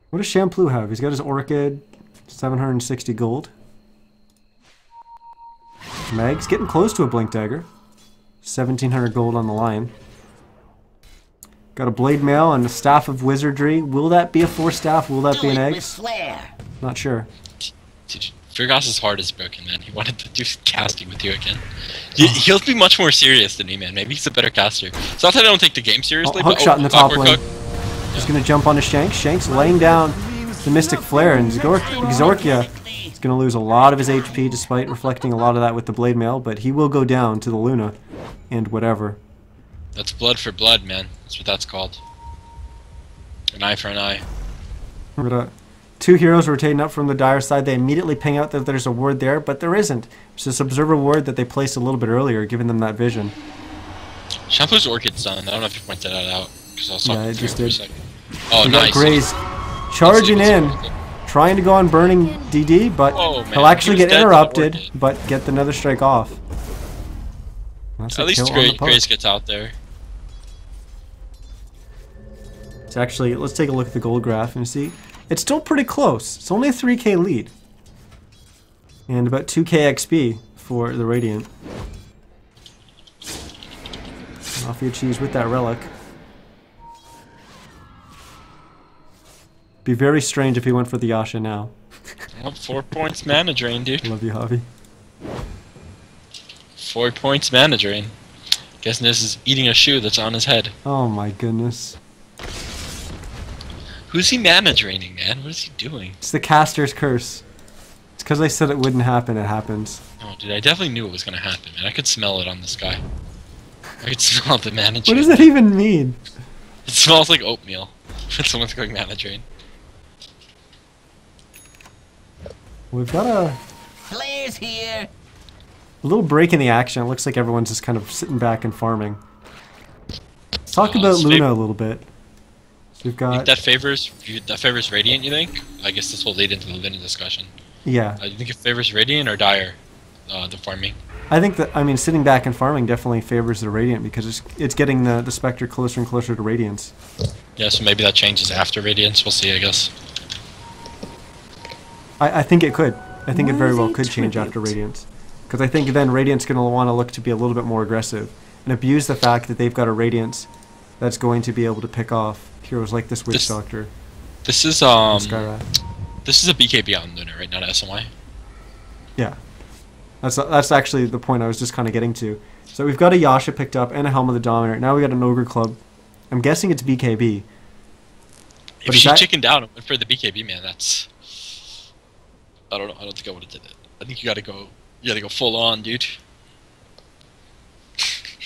S1: What does Shampoo have? He's got his Orchid, 760 gold. Meg's getting close to a blink dagger. 1,700 gold on the lion. Got a blade mail and a staff of wizardry. Will that be a 4 staff? Will that be an egg? Not sure.
S2: Dude, Virgos's heart is broken, man. He wanted to do casting with you again. He'll be much more serious than me, man. Maybe he's a better caster. It's not that I don't take the game seriously,
S1: Hook
S2: but
S1: shot in the top
S2: awkward
S1: lane.
S2: hook.
S1: He's going to jump onto Shanks. Shanks laying down the Mystic Flare, and Exorkia is going to lose a lot of his HP despite reflecting a lot of that with the blade mail, but he will go down to the Luna and whatever.
S2: That's blood for blood, man. That's what that's called. An eye for an eye.
S1: We're gonna, 2 heroes rotating up from the dire side. They immediately ping out that there's a ward there, but there isn't. It's this observer ward that they placed a little bit earlier, giving them that vision.
S2: Shampoo's Orchid's done. I don't know if you pointed that out, because I was talking
S1: Yeah, it
S2: through
S1: just
S2: for a
S1: did.
S2: second. Oh,
S1: We got
S2: nice.
S1: Graze charging in, trying to go on burning DD, but
S2: Oh, man.
S1: he'll actually
S2: He was
S1: get
S2: dead to the
S1: interrupted,
S2: Orchid.
S1: but get the nether strike off. That's a
S2: At least
S1: kill on the poke.
S2: Grace gets out there.
S1: It's actually, let's take a look at the gold graph and see. It's still pretty close. It's only a 3k lead. And about 2k XP for the Radiant. Off you cheese with that relic. Be very strange if he went for the Yasha now.
S2: Well, 4 points mana drain, dude.
S1: Love you, Javi.
S2: 4 points mana drain. Guessing this is eating a shoe that's on his head.
S1: Oh my goodness.
S2: Who's he mana draining, man? What is he doing?
S1: It's the caster's curse. It's because I said it wouldn't happen, it happens.
S2: Oh, dude, I definitely knew it was gonna happen, man. I could smell it on this guy. I could smell the mana
S1: What
S2: drain.
S1: does that even mean?
S2: It smells like oatmeal when someone's going mana drain.
S1: We've got a
S5: Players here.
S1: little break in the action. It looks like everyone's just kind of sitting back and farming. Let's talk about
S2: Sweet.
S1: Luna a little bit. So we've
S2: Think
S1: got,
S2: that favors Radiant, you think? I guess this will lead into the Luna discussion.
S1: yeah.
S2: You think it favors Radiant or Dire? The farming.
S1: I think that, I mean, sitting back and farming definitely favors the Radiant because it's getting the Spectre closer and closer to Radiance.
S2: Yeah, so maybe that changes after Radiance. We'll see, I guess.
S1: I think it could. I think it very well
S3: Worthy
S1: could change
S3: tribute.
S1: after Radiance. Because I think then Radiant's going to want to look to be a little bit more aggressive and abuse the fact that they've got a Radiance that's going to be able to pick off heroes like this Witch
S2: This-
S1: Doctor
S2: This is
S1: and Skyrat.
S2: this is a BKB on Luna, right? Not a SMY.
S1: Yeah. That's actually the point I was just kind of getting to. So we've got a Yasha picked up and a Helm of the Dominator. Now we got an Ogre Club. I'm guessing it's BKB. But
S2: If
S1: is
S2: she
S1: that-
S2: chickened out and went for the BKB, man, that's. I don't know. I don't think I would have did it. I think you gotta go. You gotta go full on, dude.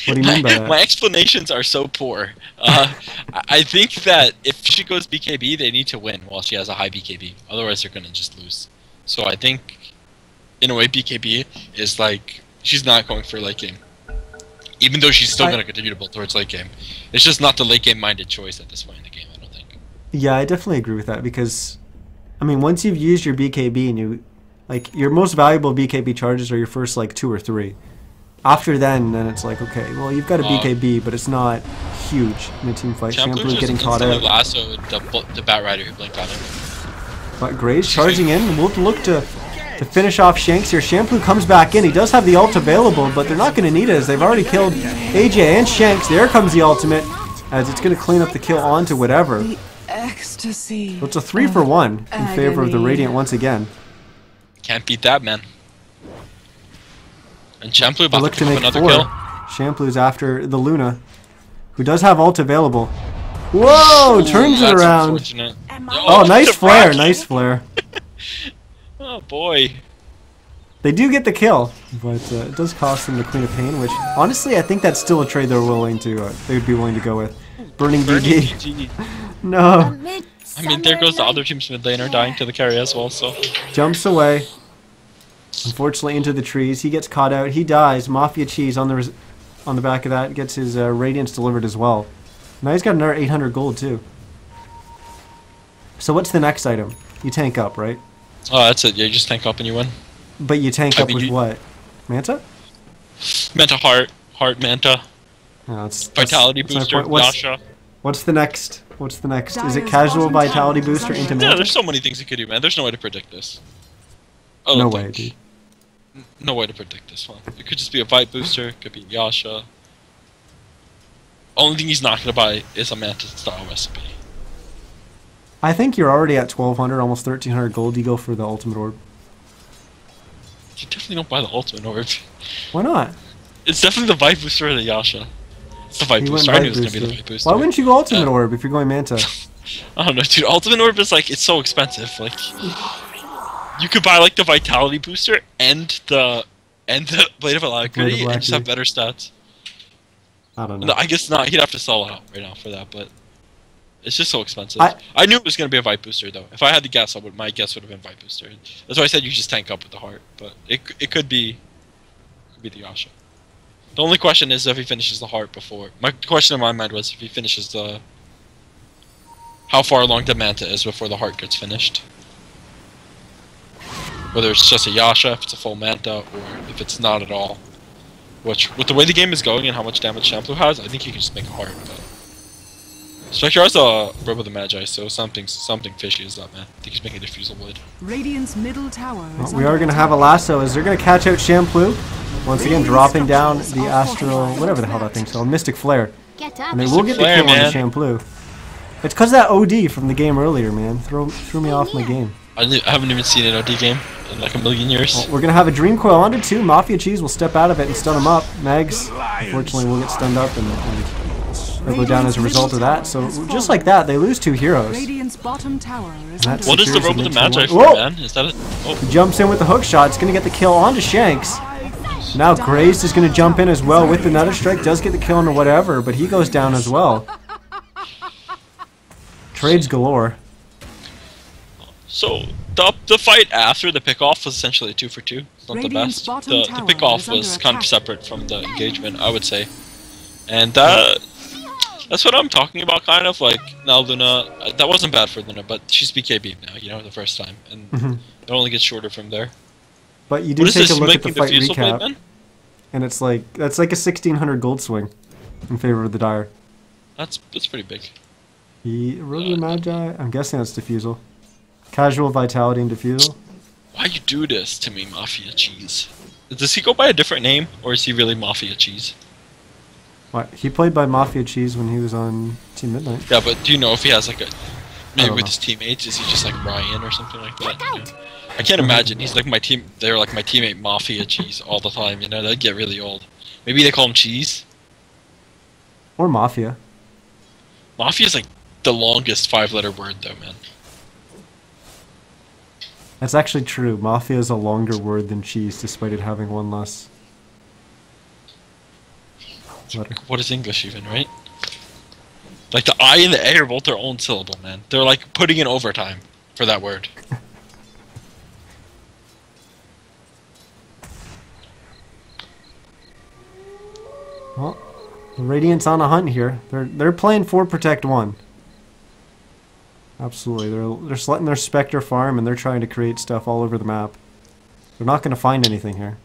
S1: What do you mean by that?
S2: My explanations are so poor. I think that if she goes BKB, they need to win while she has a high BKB. Otherwise, they're gonna just lose. So I think, in a way, BKB is like she's not going for late game, even though she's still gonna continue to build towards late game. It's just not the late game minded choice at this point in the game. I don't think.
S1: Yeah, I definitely agree with that because, I mean, once you've used your BKB and you, like, your most valuable BKB charges are your first, like, 2 or 3. After then it's like, okay, well, you've got a BKB, but it's not huge in a team fight.
S2: Shampoo
S1: Shampoo's
S2: just
S1: getting caught
S2: instantly
S1: out.
S2: lassoed the Bat Rider who blinked on him.
S1: But Gray's charging in. We'll look to finish off Shanks here. Shampoo comes back in. He does have the ult available, but they're not going to need it as they've already killed AJ and Shanks. There comes the ultimate as it's going to clean up the kill onto whatever.
S6: Ecstasy.
S1: So it's a 3-for-1 in favor of the Radiant once again.
S2: Can't beat that, man. And Shampoo about
S1: Look
S2: to
S1: to
S2: pick up
S1: make
S2: another
S1: 4.
S2: kill.
S1: Shampoo's after the Luna, who does have ult available. Whoa!
S2: Ooh,
S1: Turns it
S2: that's
S1: around.
S2: unfortunate.
S1: Oh, nice
S2: the
S1: flare,
S2: rocket.
S1: nice flare.
S2: Oh boy.
S1: They do get the kill, but it does cost them the Queen of Pain, which honestly I think that's still a trade they're willing to. They would be willing to go with. Burning
S2: Burning
S1: DG.
S2: GG.
S1: No.
S2: I mean, there goes the other team's mid laner dying to the carry as well. So
S1: Jumps away. Unfortunately, into the trees. He gets caught out. He dies. Mafia Cheese on the back of that gets his Radiance delivered as well. Now he's got another 800 gold too. So what's the next item? You tank up, right?
S2: oh, that's it. Yeah, you just tank up and you win.
S1: But you tank
S2: I
S1: up
S2: mean,
S1: with
S2: you-
S1: what? Manta?
S2: Manta heart Manta,
S1: No, it's
S2: vitality
S1: that's my
S2: booster,
S1: point. What's
S2: Yasha.
S1: the next? What's the next? Is it
S3: Dyer's
S1: casual
S3: bottom
S1: vitality
S3: tower is
S1: booster
S3: under
S1: into
S3: attack.
S2: Yeah,
S1: Manta?
S2: there's so many things you could do, man. There's no way to predict this. I don't
S1: No way,
S2: think.
S1: dude.
S2: No way to predict this one. It could just be a Vibe booster. It could be Yasha. Only thing he's not gonna buy is a Manta style recipe.
S1: I think you're already at 1200, almost 1300 gold. You go for the ultimate orb.
S2: You definitely don't buy the ultimate orb.
S1: Why not?
S2: It's definitely the Vibe booster or the Yasha. It's the Vibe
S1: You went
S2: booster. I knew it
S1: Vibe
S2: was gonna be the
S1: booster.
S2: Vibe booster.
S1: Why wouldn't you go ultimate orb if you're going Manta?
S2: I don't know, dude. Ultimate orb is like, it's so expensive. Like, you could buy like the vitality booster and the blade of alacrity and just have better stats.
S1: I don't know.
S2: No, I guess not. He'd have to sell out right now for that, but it's just so expensive.
S1: I-
S2: I knew it was gonna be a Vibe booster though. If I had to guess, my guess would have been Vibe booster. That's why I said you just tank up with the heart. But it could be the Yasha. The only question is if he finishes the heart before. My question in my mind was if he finishes the how far along the Manta is before the heart gets finished. Whether it's just a Yasha, if it's a full Manta, or if it's not at all. Which, with the way the game is going and how much damage Shampoo has, I think he can just make a heart. But Spectre has a Rub of the Magi, so something fishy is up, man. I think he's making a diffusal blade.
S3: Radiant's middle tower is
S1: Well, we are going to have a lasso as they're going to catch out Shampoo. Once again, dropping down the Astral, whatever the hell that thing's called, Mystic Flare.
S4: Get up.
S1: And they will get the
S2: Flare,
S1: kill on the
S2: man.
S1: Shampoo. It's because that OD from the game earlier, man. Threw me off my game.
S2: I haven't even seen an OD game in like a million years.
S1: Well, we're going to have a Dream Coil onto 2. Mafia Cheese will step out of it and stun him up. Mags, unfortunately, will get stunned up and they'll go down as a result of that. So just like that, they lose 2 heroes.
S3: Radiant's bottom tower is
S1: That's-
S3: under
S2: What is the
S1: secures
S2: Rub of the
S1: the next
S2: Magi
S1: one.
S2: for,
S1: Whoa!
S2: man? Is that it? Oh,
S1: Jumps in with the hook shot. It's going to get the kill onto Shanks. Now Grazed is going to jump in as well with the Nether Strike. Does get the kill on whatever, but he goes down as well. Trades galore.
S2: so the fight after the pickoff was essentially a 2-for-2. It's not
S3: Radiant's
S2: the best.
S3: bottom
S2: The
S3: tower
S2: pickoff
S3: is under
S2: was kind of
S3: attack.
S2: separate from the engagement, I would say. And that's what I'm talking about, kind of. Like, now Luna, that wasn't bad for Luna, but she's BKB now, you know, the first time. And it only gets shorter from there.
S1: But you do
S2: What is
S1: take
S2: this,
S1: a look at the
S2: making
S1: fight
S2: Fusel Blade,
S1: recap,
S2: man?
S1: and it's like that's like a 1600 gold swing in favor of the Dire.
S2: That's pretty big.
S1: The Rogue Magi, I'm guessing that's Diffusal. Casual Vitality and Diffusal.
S2: Why you do this to me, Mafia Cheese? Does he go by a different name, or is he really Mafia Cheese?
S1: What? He played by Mafia Cheese when he was on Team Midnight.
S2: Yeah, but do you know if he has like a maybe
S1: don't
S2: with
S1: know.
S2: his teammates? Is he just like Ryan or something like that? You know? I can't imagine. He's like my team. They're like my teammate Mafia Cheese all the time. You know, that'd get really old. Maybe they call him Cheese.
S1: Or Mafia.
S2: Mafia is like the longest 5-letter word, though, man.
S1: That's actually true. Mafia is a longer word than cheese, despite it having one less letter.
S2: What is English even, right? Like the I and the A are both their own syllable, man. They're like putting in overtime for that word.
S1: Well, the Radiant's on a hunt here. They're playing for Protect 1. Absolutely. They're letting their Spectre farm and they're trying to create stuff all over the map. They're not going to find anything here.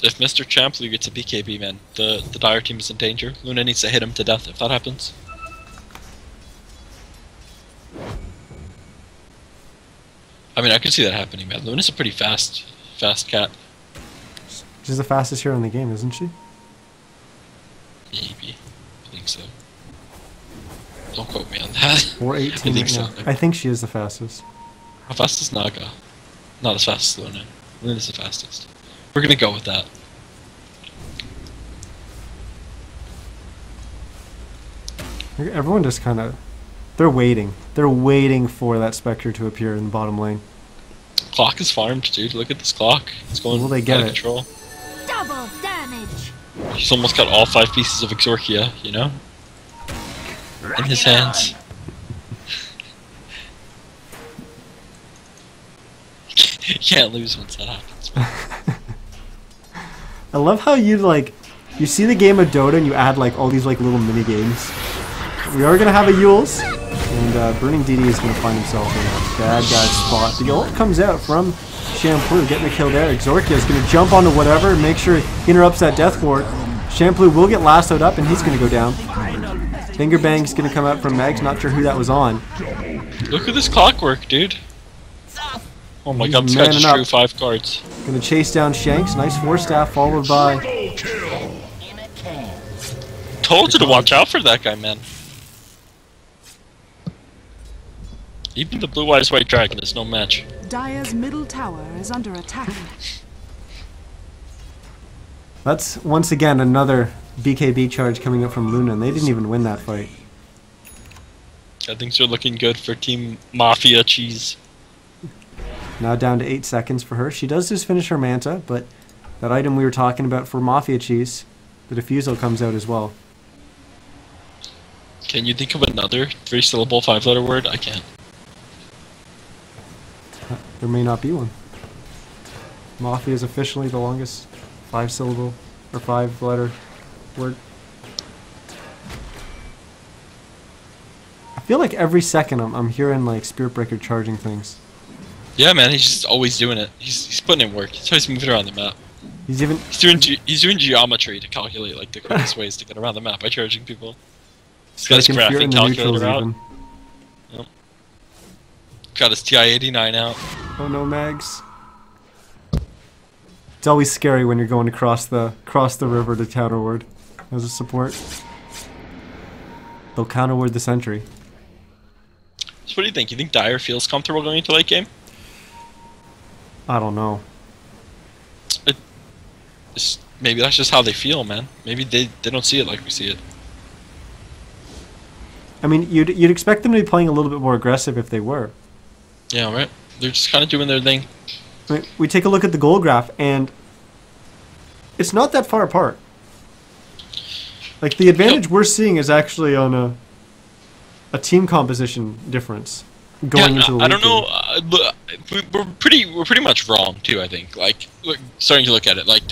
S2: If Mr. Champloo gets a BKB, man, the Dire team is in danger. Luna needs to hit him to death if that happens. I mean, I could see that happening, man. Luna's a pretty fast cat.
S1: She's the fastest hero in the game, isn't she?
S2: Maybe. I think so. Don't quote me on that.
S1: Or 18
S2: I think
S1: right
S2: so.
S1: now. I think she is the fastest.
S2: How fast is Naga? Not as fast as Luna. Luna's the fastest. We're gonna go with that.
S1: Everyone just kind of... They're waiting. They're waiting for that Spectre to appear in the bottom lane.
S2: Clock is farmed, dude. Look at this clock. It's going
S1: Will they get
S2: out of
S1: it?
S2: control.
S4: Double damage.
S2: He's almost got all 5 pieces of Exorcia, you know? In his hands. You can't lose once that happens.
S1: I love how you, like... You see the game of Dota and you add, like, all these, like, little mini-games. We are going to have a Yules. And Burning DD is going to find himself in a bad guy spot. The ult comes out from Shampoo, getting the kill there. Exorcia is going to jump onto whatever and make sure he interrupts that death ward. Shampoo will get lassoed up and he's going to go down. Finger Bang's going to come out from Megs. Not sure who that was on.
S2: Look at this clockwork, dude. Oh my god, this guy just drew 5 cards.
S1: Going to chase down Shanks. Nice 4-staff followed by...
S2: Told you to watch out for that guy, man. Even the Blue Eyes White Dragon is no match.
S3: Dire's middle tower is under attack.
S1: That's, once again, another BKB charge coming up from Luna, and they didn't even win that fight.
S2: Things are looking good for Team Mafia Cheese.
S1: Now down to 8 seconds for her. She does just finish her Manta, but that item we were talking about for Mafia Cheese, the Diffusal comes out as well.
S2: Can you think of another 3-syllable 5-letter word? I can't.
S1: There may not be one. Mafia is officially the longest 5-syllable or 5-letter word. I feel like every second I'm hearing like Spirit Breaker charging things.
S2: Yeah, man, he's just always doing it. He's putting in work. He's always moving around the map.
S1: He's even
S2: He's doing geometry to calculate like the quickest ways to get around the map by charging people. He's got his
S1: striking fear in
S2: graphing
S1: the neutrals
S2: calculator out.
S1: even.
S2: Yep. Got his TI-89 out.
S1: Oh no, Mags. It's always scary when you're going across the river to counterward as a support. They'll counterward the sentry.
S2: So what do you think? You think Dire feels comfortable going into late game?
S1: I don't know.
S2: Maybe that's just how they feel, man. Maybe they don't see it like we see it.
S1: I mean, you'd expect them to be playing a little bit more aggressive if they were.
S2: Yeah, right. They're just kind of doing their thing.
S1: I mean, we take a look at the goal graph, and it's not that far apart. Like, the advantage we're seeing is actually on a team composition difference going into the league.
S2: I don't know. We're pretty much wrong too. I think. Like, starting to look at it, like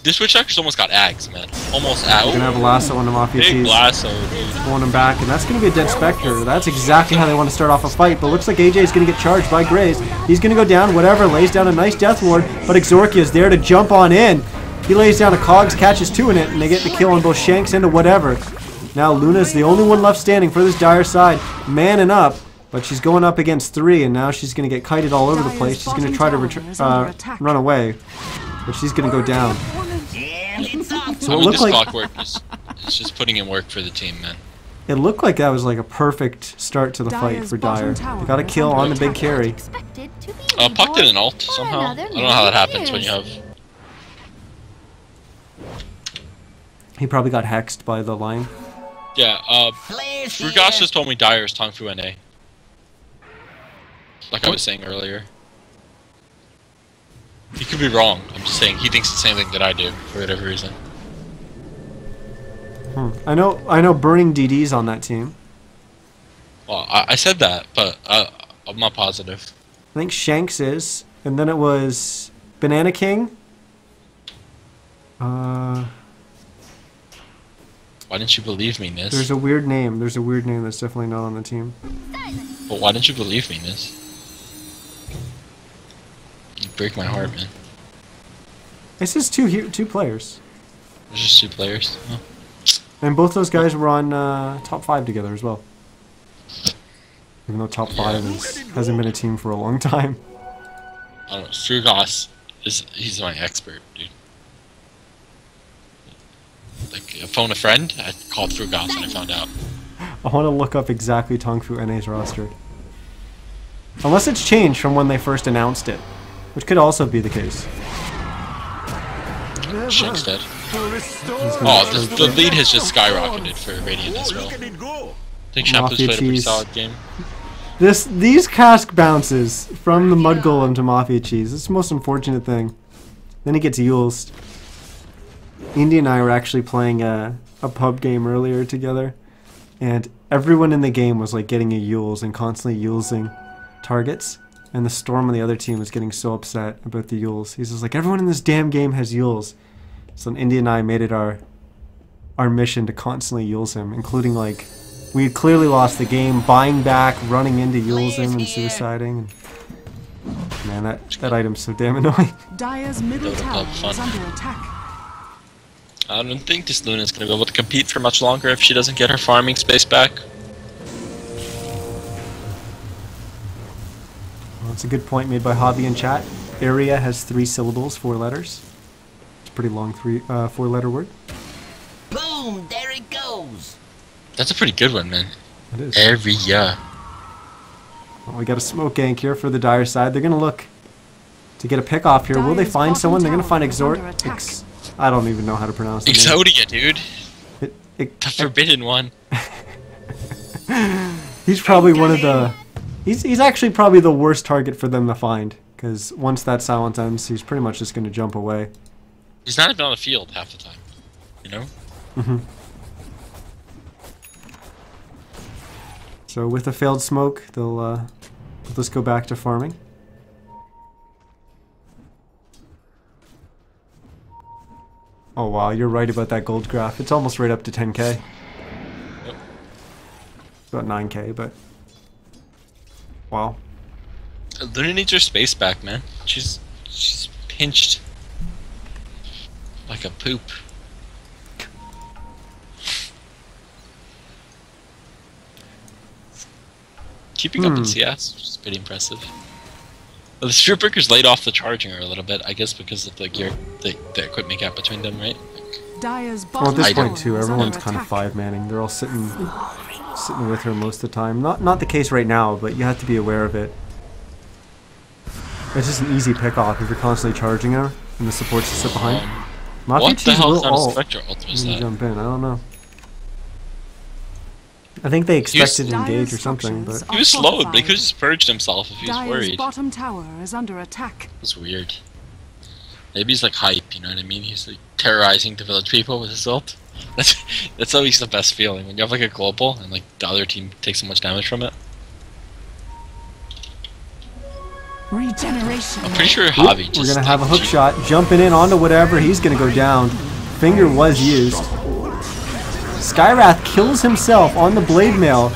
S2: this Witch Doctor's almost got Ags, man. Almost out.
S1: Gonna have a lasso on the Mafia
S2: Big
S1: Cheese.
S2: lasso, dude.
S1: Pulling him back, and that's gonna be a dead Spectre. That's exactly how they want to start off a fight. But looks like AJ is gonna get charged by Graves. He's gonna go down. Whatever, lays down a nice death ward, but Exorcia is there to jump on in. He lays down a Cogs, catches 2 in it, and they get the kill on both Shanks and whatever. Now Luna's the only one left standing for this Dire side, manning up, but she's going up against 3, and now she's going to get kited all over the place. She's going to try to run away, but she's going to go down. So
S2: I
S1: it
S2: mean,
S1: looked
S2: this
S1: like
S2: clockwork is just putting in work for the team, man.
S1: it looked like that was like a perfect start to the fight for Dire. They got a kill on the big carry.
S2: Puck did an ult somehow. I don't know how that happens when you have.
S1: He probably got hexed by the line.
S2: Yeah, Rugas just told me Dire is Tong Fu NA. Like I was saying earlier. He could be wrong. I'm just saying he thinks the same thing that I do, for whatever reason.
S1: I know Burning DD's on that team.
S2: Well, I said that, but I'm not positive.
S1: I think Shanks is, and then it was Banana King.
S2: Why didn't you believe me, Niz?
S1: There's a weird name. There's a weird name that's definitely not on the team.
S2: But why didn't you believe me, Niz? You break my heart, man.
S1: It's just two players,
S2: There's just 2 players. Oh.
S1: and both those guys were on top 5 together as well. Even though top 5 hasn't been a team for a long time.
S2: I don't know. Frugos he's my expert, dude. Like, phone a friend, I called Frugos and I found out.
S1: I want to look up exactly Tongfu NA's roster. Unless it's changed from when they first announced it, which could also be the case.
S2: Shank's dead. Oh, the lead has just skyrocketed for Radiant as well. I think Shampoo's played a pretty solid game.
S1: These cask bounces from the Mud Golem to Mafia Cheese. It's the most unfortunate thing. Then he gets Yulesed. Indy and I were actually playing a pub game earlier together, and everyone in the game was like getting a Yules and constantly Yulesing targets. And the Storm on the other team was getting so upset about the Yules. He's just like, everyone in this damn game has Yules. So Indy and I made it our mission to constantly Yules him, including like, we had clearly lost the game, buying back, running into Yules him and suiciding. And man, that item's so damn annoying.
S3: Dire's middle tower is under attack.
S2: I don't think this Luna's gonna be able to compete for much longer if she doesn't get her farming space back.
S1: Well, that's a good point made by Hobby in chat. Area has 3 syllables, 4 letters. It's a pretty long 4-letter word.
S5: Boom! There it goes.
S2: That's a pretty good one, man.
S1: It is.
S2: Area.
S1: Well, we got a smoke gank here for the Dire side. They're gonna look to get a pick off here. Will they find someone? They're gonna find Exort. I don't even know how to pronounce it.
S2: Exodia, dude. The forbidden one.
S1: He's probably one of the... He's actually probably the worst target for them to find, because once that silence ends, he's pretty much just going to jump away.
S2: He's not even on the field half the time, you know?
S1: Mm-hmm. So with a failed smoke, they'll just go back to farming. Oh wow, you're right about that gold graph. It's almost right up to 10k.
S2: Yep.
S1: About 9k, but... Wow.
S2: Luna needs her space back, man. She's pinched like a poop. Keeping up in CS, which is pretty impressive. Well, the Spirit Breaker's laid off the charging her a little bit, I guess because of the gear, the equipment gap between them, right?
S3: Dire's
S1: Well, at this
S3: bottom
S1: point too,
S3: tower is
S1: everyone's
S3: under
S1: kind of
S3: attack.
S1: 5-manning. They're all sitting with her most of the time. Not the case right now, but you have to be aware of it. It's just an easy pick off if you're constantly charging her and the supports to sit behind.
S2: What the hell kind of Spectre ult was that?
S1: Jump in. I don't know. I think they expected to engage or something, but
S2: He was slowed, but he could have just purged himself if he was
S3: Dire's
S2: worried.
S3: bottom tower is under attack.
S2: It's weird. Maybe he's like hype, you know what I mean? He's like terrorizing the village people with his ult. That's always the best feeling when you have like a global and like the other team takes so much damage from it.
S3: Regeneration.
S2: I'm pretty sure Javi just.
S1: we're gonna have a hook shot, jumping in onto whatever. He's gonna go down. Finger was used. Skywrath kills himself on the blade mail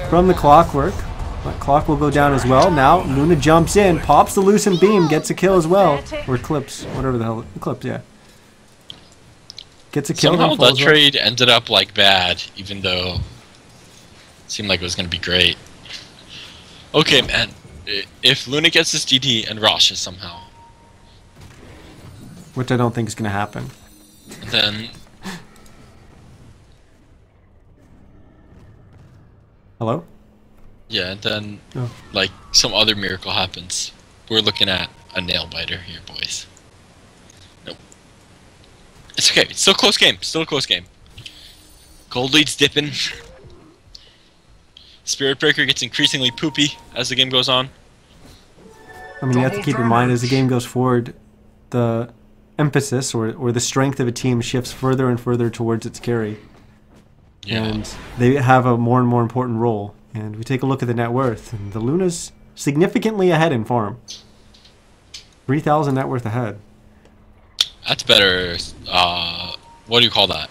S1: from the clockwork. That clock will go down as well. Now Luna jumps in, pops the loosened beam, gets a kill as well, or clips, whatever the hell, clips, yeah. Gets a kill.
S2: Somehow that trade ended up like bad, even though it seemed like it was gonna be great. Okay, man. If Luna gets this DD and rushes somehow,
S1: which I don't think is gonna happen,
S2: then
S1: hello?
S2: yeah, then like some other miracle happens. We're looking at a nail biter here, boys. Nope. It's okay. It's still a close game. Still a close game. Gold lead's dipping. Spirit Breaker gets increasingly poopy as the game goes on.
S1: I mean, you have to keep in mind as the game goes forward, the emphasis or the strength of a team shifts further and further towards its carry.
S2: Yeah.
S1: And they have a more and more important role. And we take a look at the net worth, and the Luna's significantly ahead in farm. 3,000 net worth ahead.
S2: That's better. What do you call that?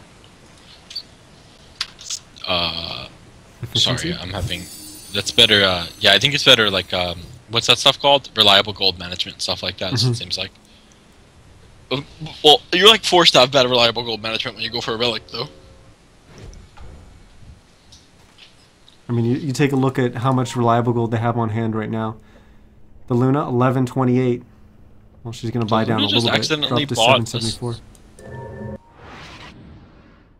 S1: Efficiency?
S2: Sorry, I'm having. That's better. Yeah, I think it's better. Like, what's that stuff called? Reliable gold management, stuff like that. It seems like. Well, you're like forced to have better reliable gold management when you go for a relic, though.
S1: I mean, you take a look at how much reliable gold they have on hand right now. The Luna, 1128. Well, she's going to buy down a little bit. Drop to 774.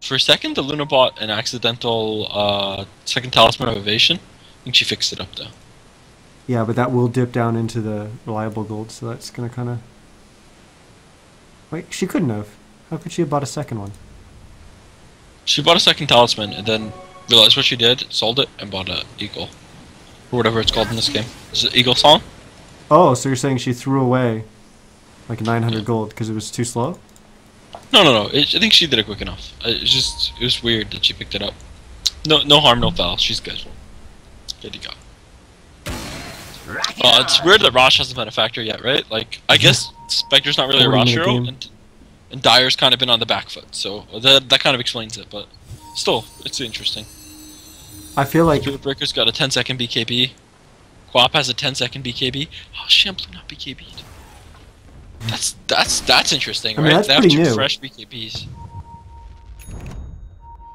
S2: For a second, the Luna bought an accidental second talisman of evasion. I think she fixed it up though.
S1: Yeah, but that will dip down into the reliable gold, so that's going to kind of... Wait, she couldn't have. How could she have bought a second one?
S2: She bought a second talisman and then realized what she did, sold it, and bought a eagle. Or whatever it's called in this game. Is it Eagle Song?
S1: Oh, so you're saying she threw away like 900 gold because it was too slow?
S2: No. I think she did it quick enough. It was weird that she picked it up. No harm, no foul. She's good. Good to go. It's weird that Rosh hasn't been a factor yet, right? Like, I guess Spectre's not really a Rosh hero, and Dire's kind of been on the back foot, so that kind of explains it, but still, it's interesting.
S1: I feel like...
S2: Spirit Breaker's got a 10-second BKB. Quap has a 10-second BKB. Oh, Shampoo not BKB'd. That's interesting, right?
S1: That's
S2: they have
S1: pretty
S2: two
S1: new.
S2: fresh BKBs.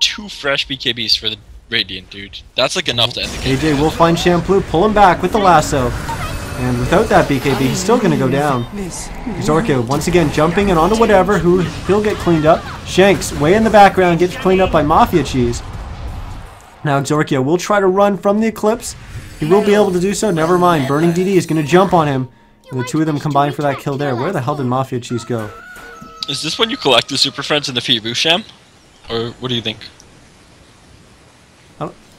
S2: 2 fresh BKBs for the Radiant, dude. That's like enough to end the game.
S1: AJ will find Shampoo, pull him back with the lasso. And without that BKB, he's still going to go down. Zorka once again jumping and onto whatever, who he'll get cleaned up. Shanks, way in the background, gets cleaned up by Mafia Cheese. Now Zorkia will try to run from the Eclipse. He will be able to do so. Never mind. Burning DD is going to jump on him. And the two of them combine for that kill there. Where the hell did Mafia Cheese go?
S2: Is this when you collect the Super Friends and defeat Rusham? Or what do you think?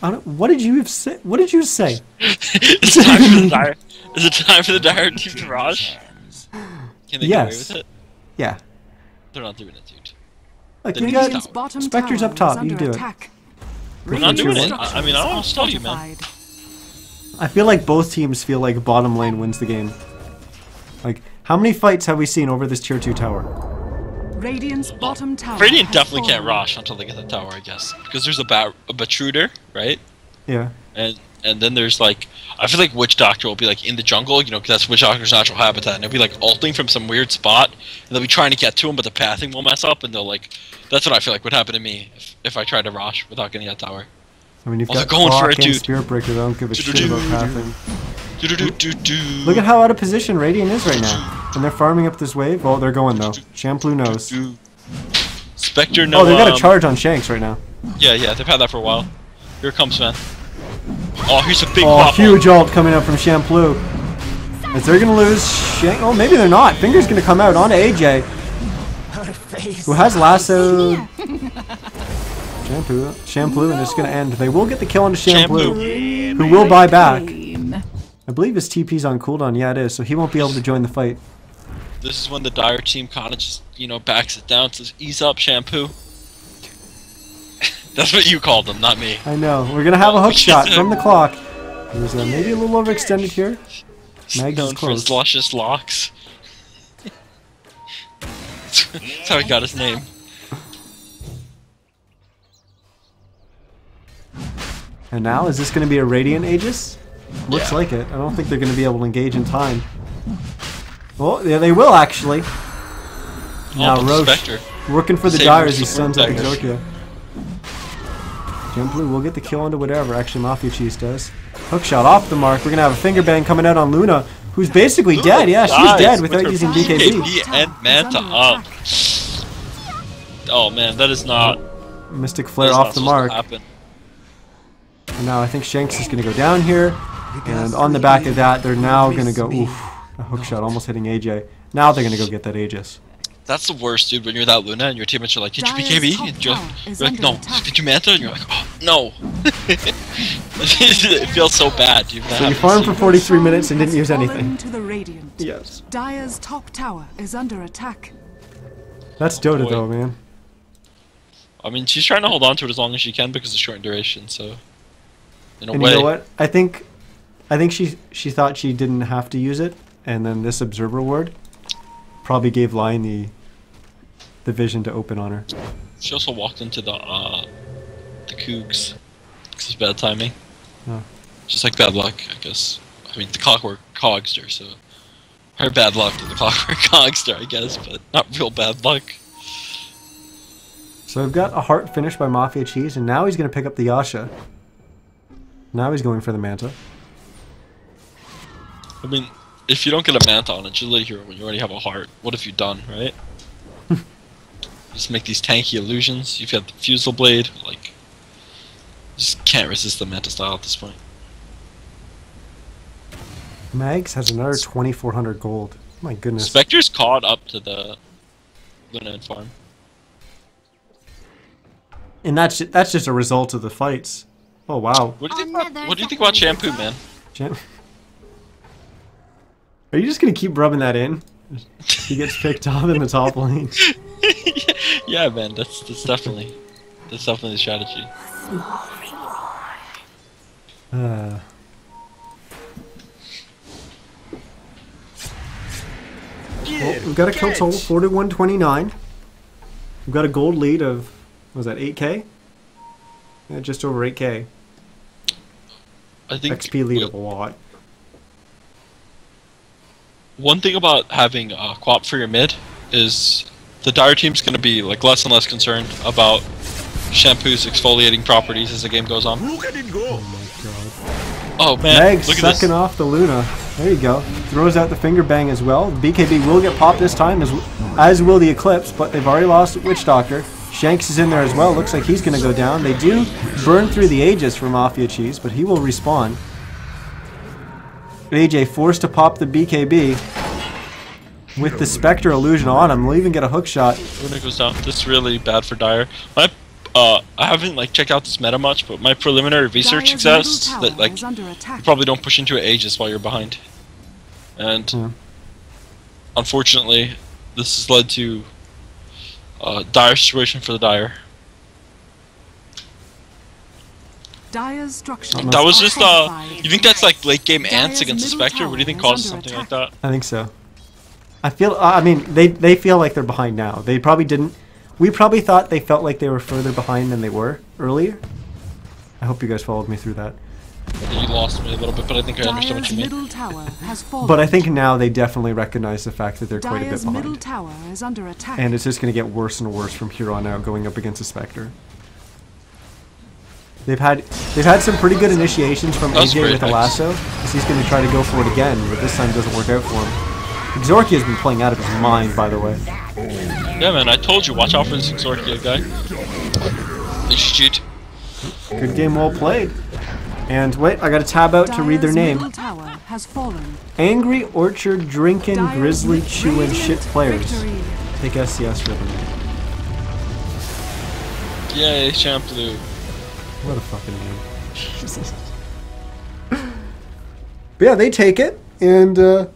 S1: What did you say? What did you say?
S2: Is it time for the Dire team to Raj? Can they get away with it?
S1: Yeah.
S2: They're not doing it, dude.
S1: Like, you got Spectre's up top. You do it.
S2: We're not doing it. I mean, I don't tell you, man.
S1: I feel like both teams feel like bottom lane wins the game. Like, how many fights have we seen over this tier 2 tower?
S3: Radiant's bottom tower.
S2: Radiant definitely can't rush until they get the tower, I guess, because there's a Batruder, right?
S1: Yeah.
S2: And then there's like, I feel like Witch Doctor will be like in the jungle, you know, because that's Witch Doctor's natural habitat, and they'll be like ulting from some weird spot, and they'll be trying to get to him, but the pathing will mess up, and they'll like, that's what I feel like would happen to me if I tried to rush without getting that tower.
S1: I mean, you've got
S2: going for it,
S1: and
S2: dude.
S1: Spirit Breaker. They don't give a shit about pathing.
S2: Look
S1: Look at how out of position Radiant is right now. And they're farming up this wave. Oh, they're going though. Shampoo knows.
S2: Spectre no.
S1: Oh, they've got a charge on Shanks right now.
S2: Yeah, they've had that for a while. Here it comes, man. Oh, here's a big
S1: huge ult coming up from Shampoo. As they're gonna lose Shank. Oh, maybe they're not. Finger's gonna come out onto AJ, who has lassoed Shampoo, and it's gonna end. They will get the kill onto Shampoo, who will buy back. I believe his TP's on cooldown. Yeah, it is. So he won't be able to join the fight.
S2: This is when the Dire team kind of just, you know, backs it down. Says, "Ease up, Shampoo." That's what you called them, not me.
S1: I know. We're gonna have a hook shot from the clock. It was maybe a little overextended here. Mags is close.
S2: For his luscious locks. That's how he got his name.
S1: And now, is this going to be a Radiant Aegis? Looks like it. I don't think they're going to be able to engage in time. Well, yeah, they will actually. Now Roche working for the Dire as he stuns up Exorcia. Jumplu will get the kill onto whatever. Actually, Mafia Cheese does. Hookshot off the mark. We're going to have a finger bang coming out on Luna, who's basically dead. Yeah, she's dead without using BKB.
S2: And Manta up. Oh man, that is not...
S1: Mystic Flare off the mark. And now I think Shanks is going to go down here. And on the back of that, they're now going to go... Oof. A hookshot almost hitting AJ. Now they're going to go get that Aegis.
S2: That's the worst, dude, when you're that Luna and your teammates are like, did you BKB? And you're like, no. Did you Manta? And you're like, oh, no. It feels so bad, dude.
S1: So you farmed for 43 minutes and didn't use anything.
S3: To the Radiant.
S1: Yes.
S3: Dire's top tower is under attack.
S1: That's Dota though, man.
S2: I mean, she's trying to hold on to it as long as she can because it's short in duration, so... In a
S1: way... you know what? I think she thought she didn't have to use it, and then this Observer Ward probably gave Lion the vision to open on her.
S2: She also walked into the Cougs. This is bad timing.
S1: Oh.
S2: Just like bad luck, I guess. I mean, the Clockwork Cogster, so... Her bad luck to the Clockwork Cogster, I guess, but not real bad luck. So
S1: we've got a heart finish by Mafia Cheese, and now he's going to pick up the Yasha. Now he's going for the Manta.
S2: I mean, if you don't get a Manta on it, you're literally here when you already have a heart. What have you done, right? Just make these tanky illusions. You've got the Fusel Blade, like... You just can't resist the Manta style at this point.
S1: Mags has another 2,400 gold. My goodness.
S2: Spectre's caught up to the Luna farm.
S1: And that's just a result of the fights. Oh wow.
S2: What do you think about Shampoo, man?
S1: Are you just gonna keep rubbing that in? He gets picked off in the top lane.
S2: Yeah, man. That's definitely the strategy.
S1: Well, we've got a kill total 41-29. We've got a gold lead of, what was that, 8k? Yeah, just over 8k.
S2: I think
S1: XP lead of a lot.
S2: One thing about having co-op for your mid is the Dire team's going to be like less and less concerned about Shampoo's exfoliating properties as the game goes on.
S5: Look at it go!
S1: Oh my god.
S2: Oh man,
S1: Meg
S2: look at this.
S1: sucking off the Luna. There you go. Throws out the finger bang as well. The BKB will get popped this time, as will the Eclipse, but they've already lost Witch Doctor. Shanks is in there as well. Looks like he's going to go down. They do burn through the Aegis for Mafia Cheese, but he will respawn. AJ forced to pop the BKB with the Spectre illusion on him. Will even get a hook shot.
S2: Luna goes down. This is really bad for Dire. I haven't like checked out this meta much, but my preliminary research suggests that like you probably don't push into an Aegis while you're behind. And unfortunately, this has led to a dire situation for the Dire.
S3: Dire's structure.
S2: That was just you think that's like late game ants against the Spectre? What do you think causes something like that?
S1: I think so. I feel. I mean, they feel like they're behind now. They probably didn't. We probably thought they felt like they were further behind than they were earlier. I hope you guys followed me through that.
S2: You lost me a little bit, but I think I understand what you mean.
S3: Middle tower has fallen.
S1: But I think now they definitely recognize the fact that they're quite a bit
S3: Dire's middle
S1: behind.
S3: tower is under attack.
S1: And it's just going to get worse and worse from here on out going up against a Spectre. They've had some pretty good initiations from AJ with a lasso, because he's going to try to go for it again, but this time it doesn't work out for him. Exorkia's been playing out of his mind, by the way.
S2: Yeah, man, I told you, watch out for this Exorkia guy. They shoot.
S1: Good game, well played. And wait, I got to tab out to read their name.
S3: Middle tower has fallen.
S1: Angry Orchard Drinking Grizzly Chewing Shit Players.
S3: Victory.
S1: Take SCS for them.
S2: Yay, Shampoo.
S1: What a fucking name. But yeah, they take it, and that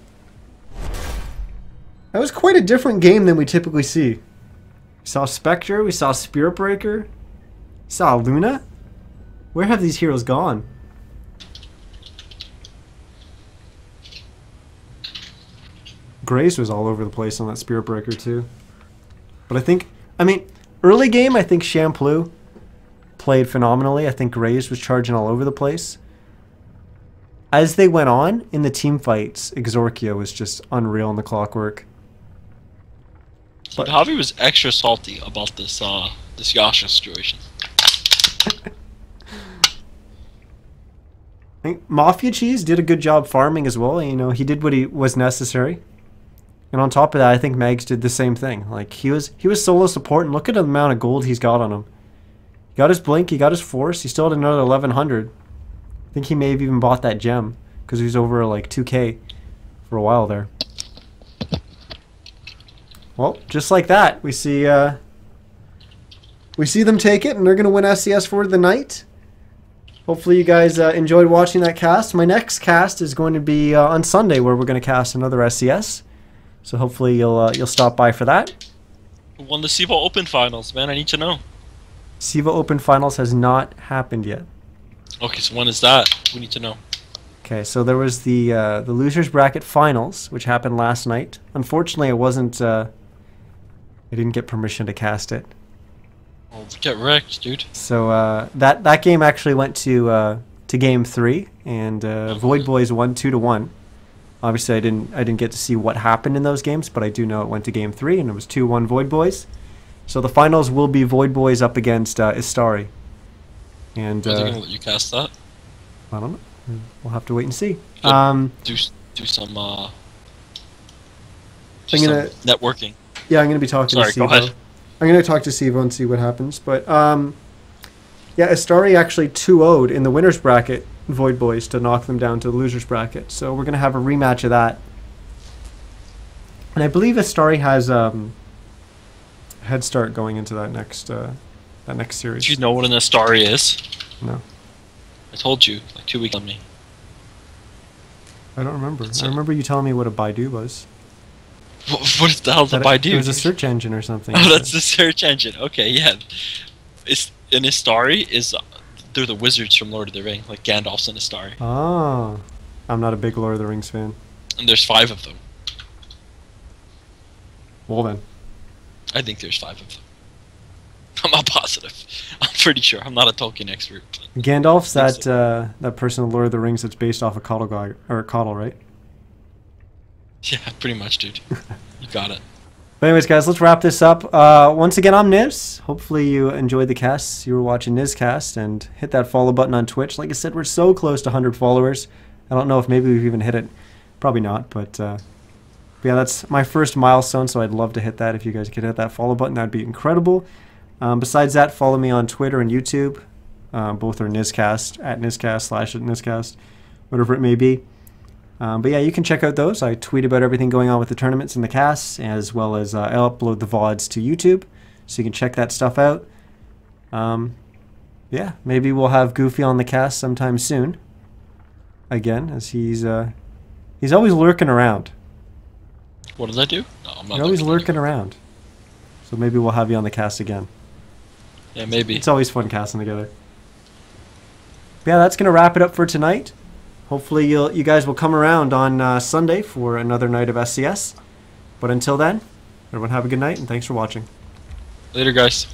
S1: was quite a different game than we typically see. We saw Spectre, we saw Spirit Breaker, we saw Luna. Where have these heroes gone? Grace was all over the place on that Spirit Breaker too. But I mean, early game, I think Shampoo played phenomenally. I think Grace was charging all over the place. As they went on in the team fights, Exorkia was just unreal in the clockwork.
S2: But Javi was extra salty about this this Yasha situation.
S1: I think Mafia Cheese did a good job farming as well. You know, he did what he was necessary. And on top of that, I think Mags did the same thing. Like he was solo support, and look at the amount of gold he's got on him. He got his blink, he got his force, he still had another 1100. I think he may have even bought that gem because he was over like 2k for a while there. Well, just like that, we see them take it, and they're going to win SCS for the night. Hopefully you guys enjoyed watching that cast. My next cast is going to be on Sunday, where we're going to cast another SCS. So hopefully you'll stop by for that.
S2: Who won the SIVA Open Finals, man? I need to know.
S1: SIVA Open Finals has not happened yet.
S2: Okay, so when is that? We need to know.
S1: Okay, so there was the losers bracket finals, which happened last night. Unfortunately, it wasn't. I didn't get permission to cast it.
S2: Oh, get wrecked, dude.
S1: So that game actually went to game 3, and Void Boys won 2-1. Obviously, I didn't get to see what happened in those games, but I do know it went to game 3, and it was 2-1 Void Boys. So the finals will be Void Boys up against Istari. And
S2: are they gonna let you cast that?
S1: I don't know. We'll have to wait and see.
S2: Good. Do some
S1: I'm
S2: some
S1: gonna
S2: networking.
S1: Yeah, I'm gonna be talking
S2: Sorry,
S1: to
S2: go
S1: Sivo.
S2: ahead.
S1: I'm gonna talk to Sivo and see what happens. But yeah, Astari actually 2-0'd in the winners bracket Void Boys to knock them down to the losers bracket. So we're gonna have a rematch of that. And I believe Astari has head start going into that next series.
S2: Do you know what an Astari is?
S1: No,
S2: I told you like 2 weeks on me.
S1: I don't remember.
S2: It's
S1: I remember you telling me what a Baidu was.
S2: What the hell's a
S1: That
S2: Baidu?
S1: It was a search engine or something.
S2: Oh, that's the search engine. Okay, yeah. It's an Astari is they're the wizards from Lord of the Ring, like Gandalf's an Astari,
S1: Oh, I'm not a big Lord of the Rings fan.
S2: and there's 5 of them.
S1: Well then.
S2: I think there's 5 of them. I'm not positive. I'm pretty sure. I'm not a Tolkien expert. But
S1: Gandalf's
S2: I think
S1: that person in Lord of the Rings that's based off of Coddle, right?
S2: yeah, pretty much, dude. You got it.
S1: But anyways, guys, let's wrap this up. Once again, I'm Niz. Hopefully you enjoyed the cast. You were watching NizCast, and hit that follow button on Twitch. Like I said, we're so close to 100 followers. I don't know if maybe we've even hit it. Probably not, but yeah, that's my first milestone, so I'd love to hit that. If you guys could hit that follow button, that'd be incredible. Besides that, follow me on Twitter and YouTube. Both are NizCast, at NizCast/NizCast, whatever it may be. But yeah, you can check out those. I tweet about everything going on with the tournaments and the casts, as well as I upload the VODs to YouTube, so you can check that stuff out. Yeah, maybe we'll have Goofy on the cast sometime soon. Again, as he's always lurking around.
S2: What does that do? No, I'm not.
S1: You're always lurking around. So maybe we'll have you on the cast again.
S2: Yeah, maybe.
S1: It's always fun casting together. But yeah, that's going to wrap it up for tonight. Hopefully you guys will come around on Sunday for another night of SCS. But until then, everyone have a good night, and thanks for watching.
S2: Later, guys.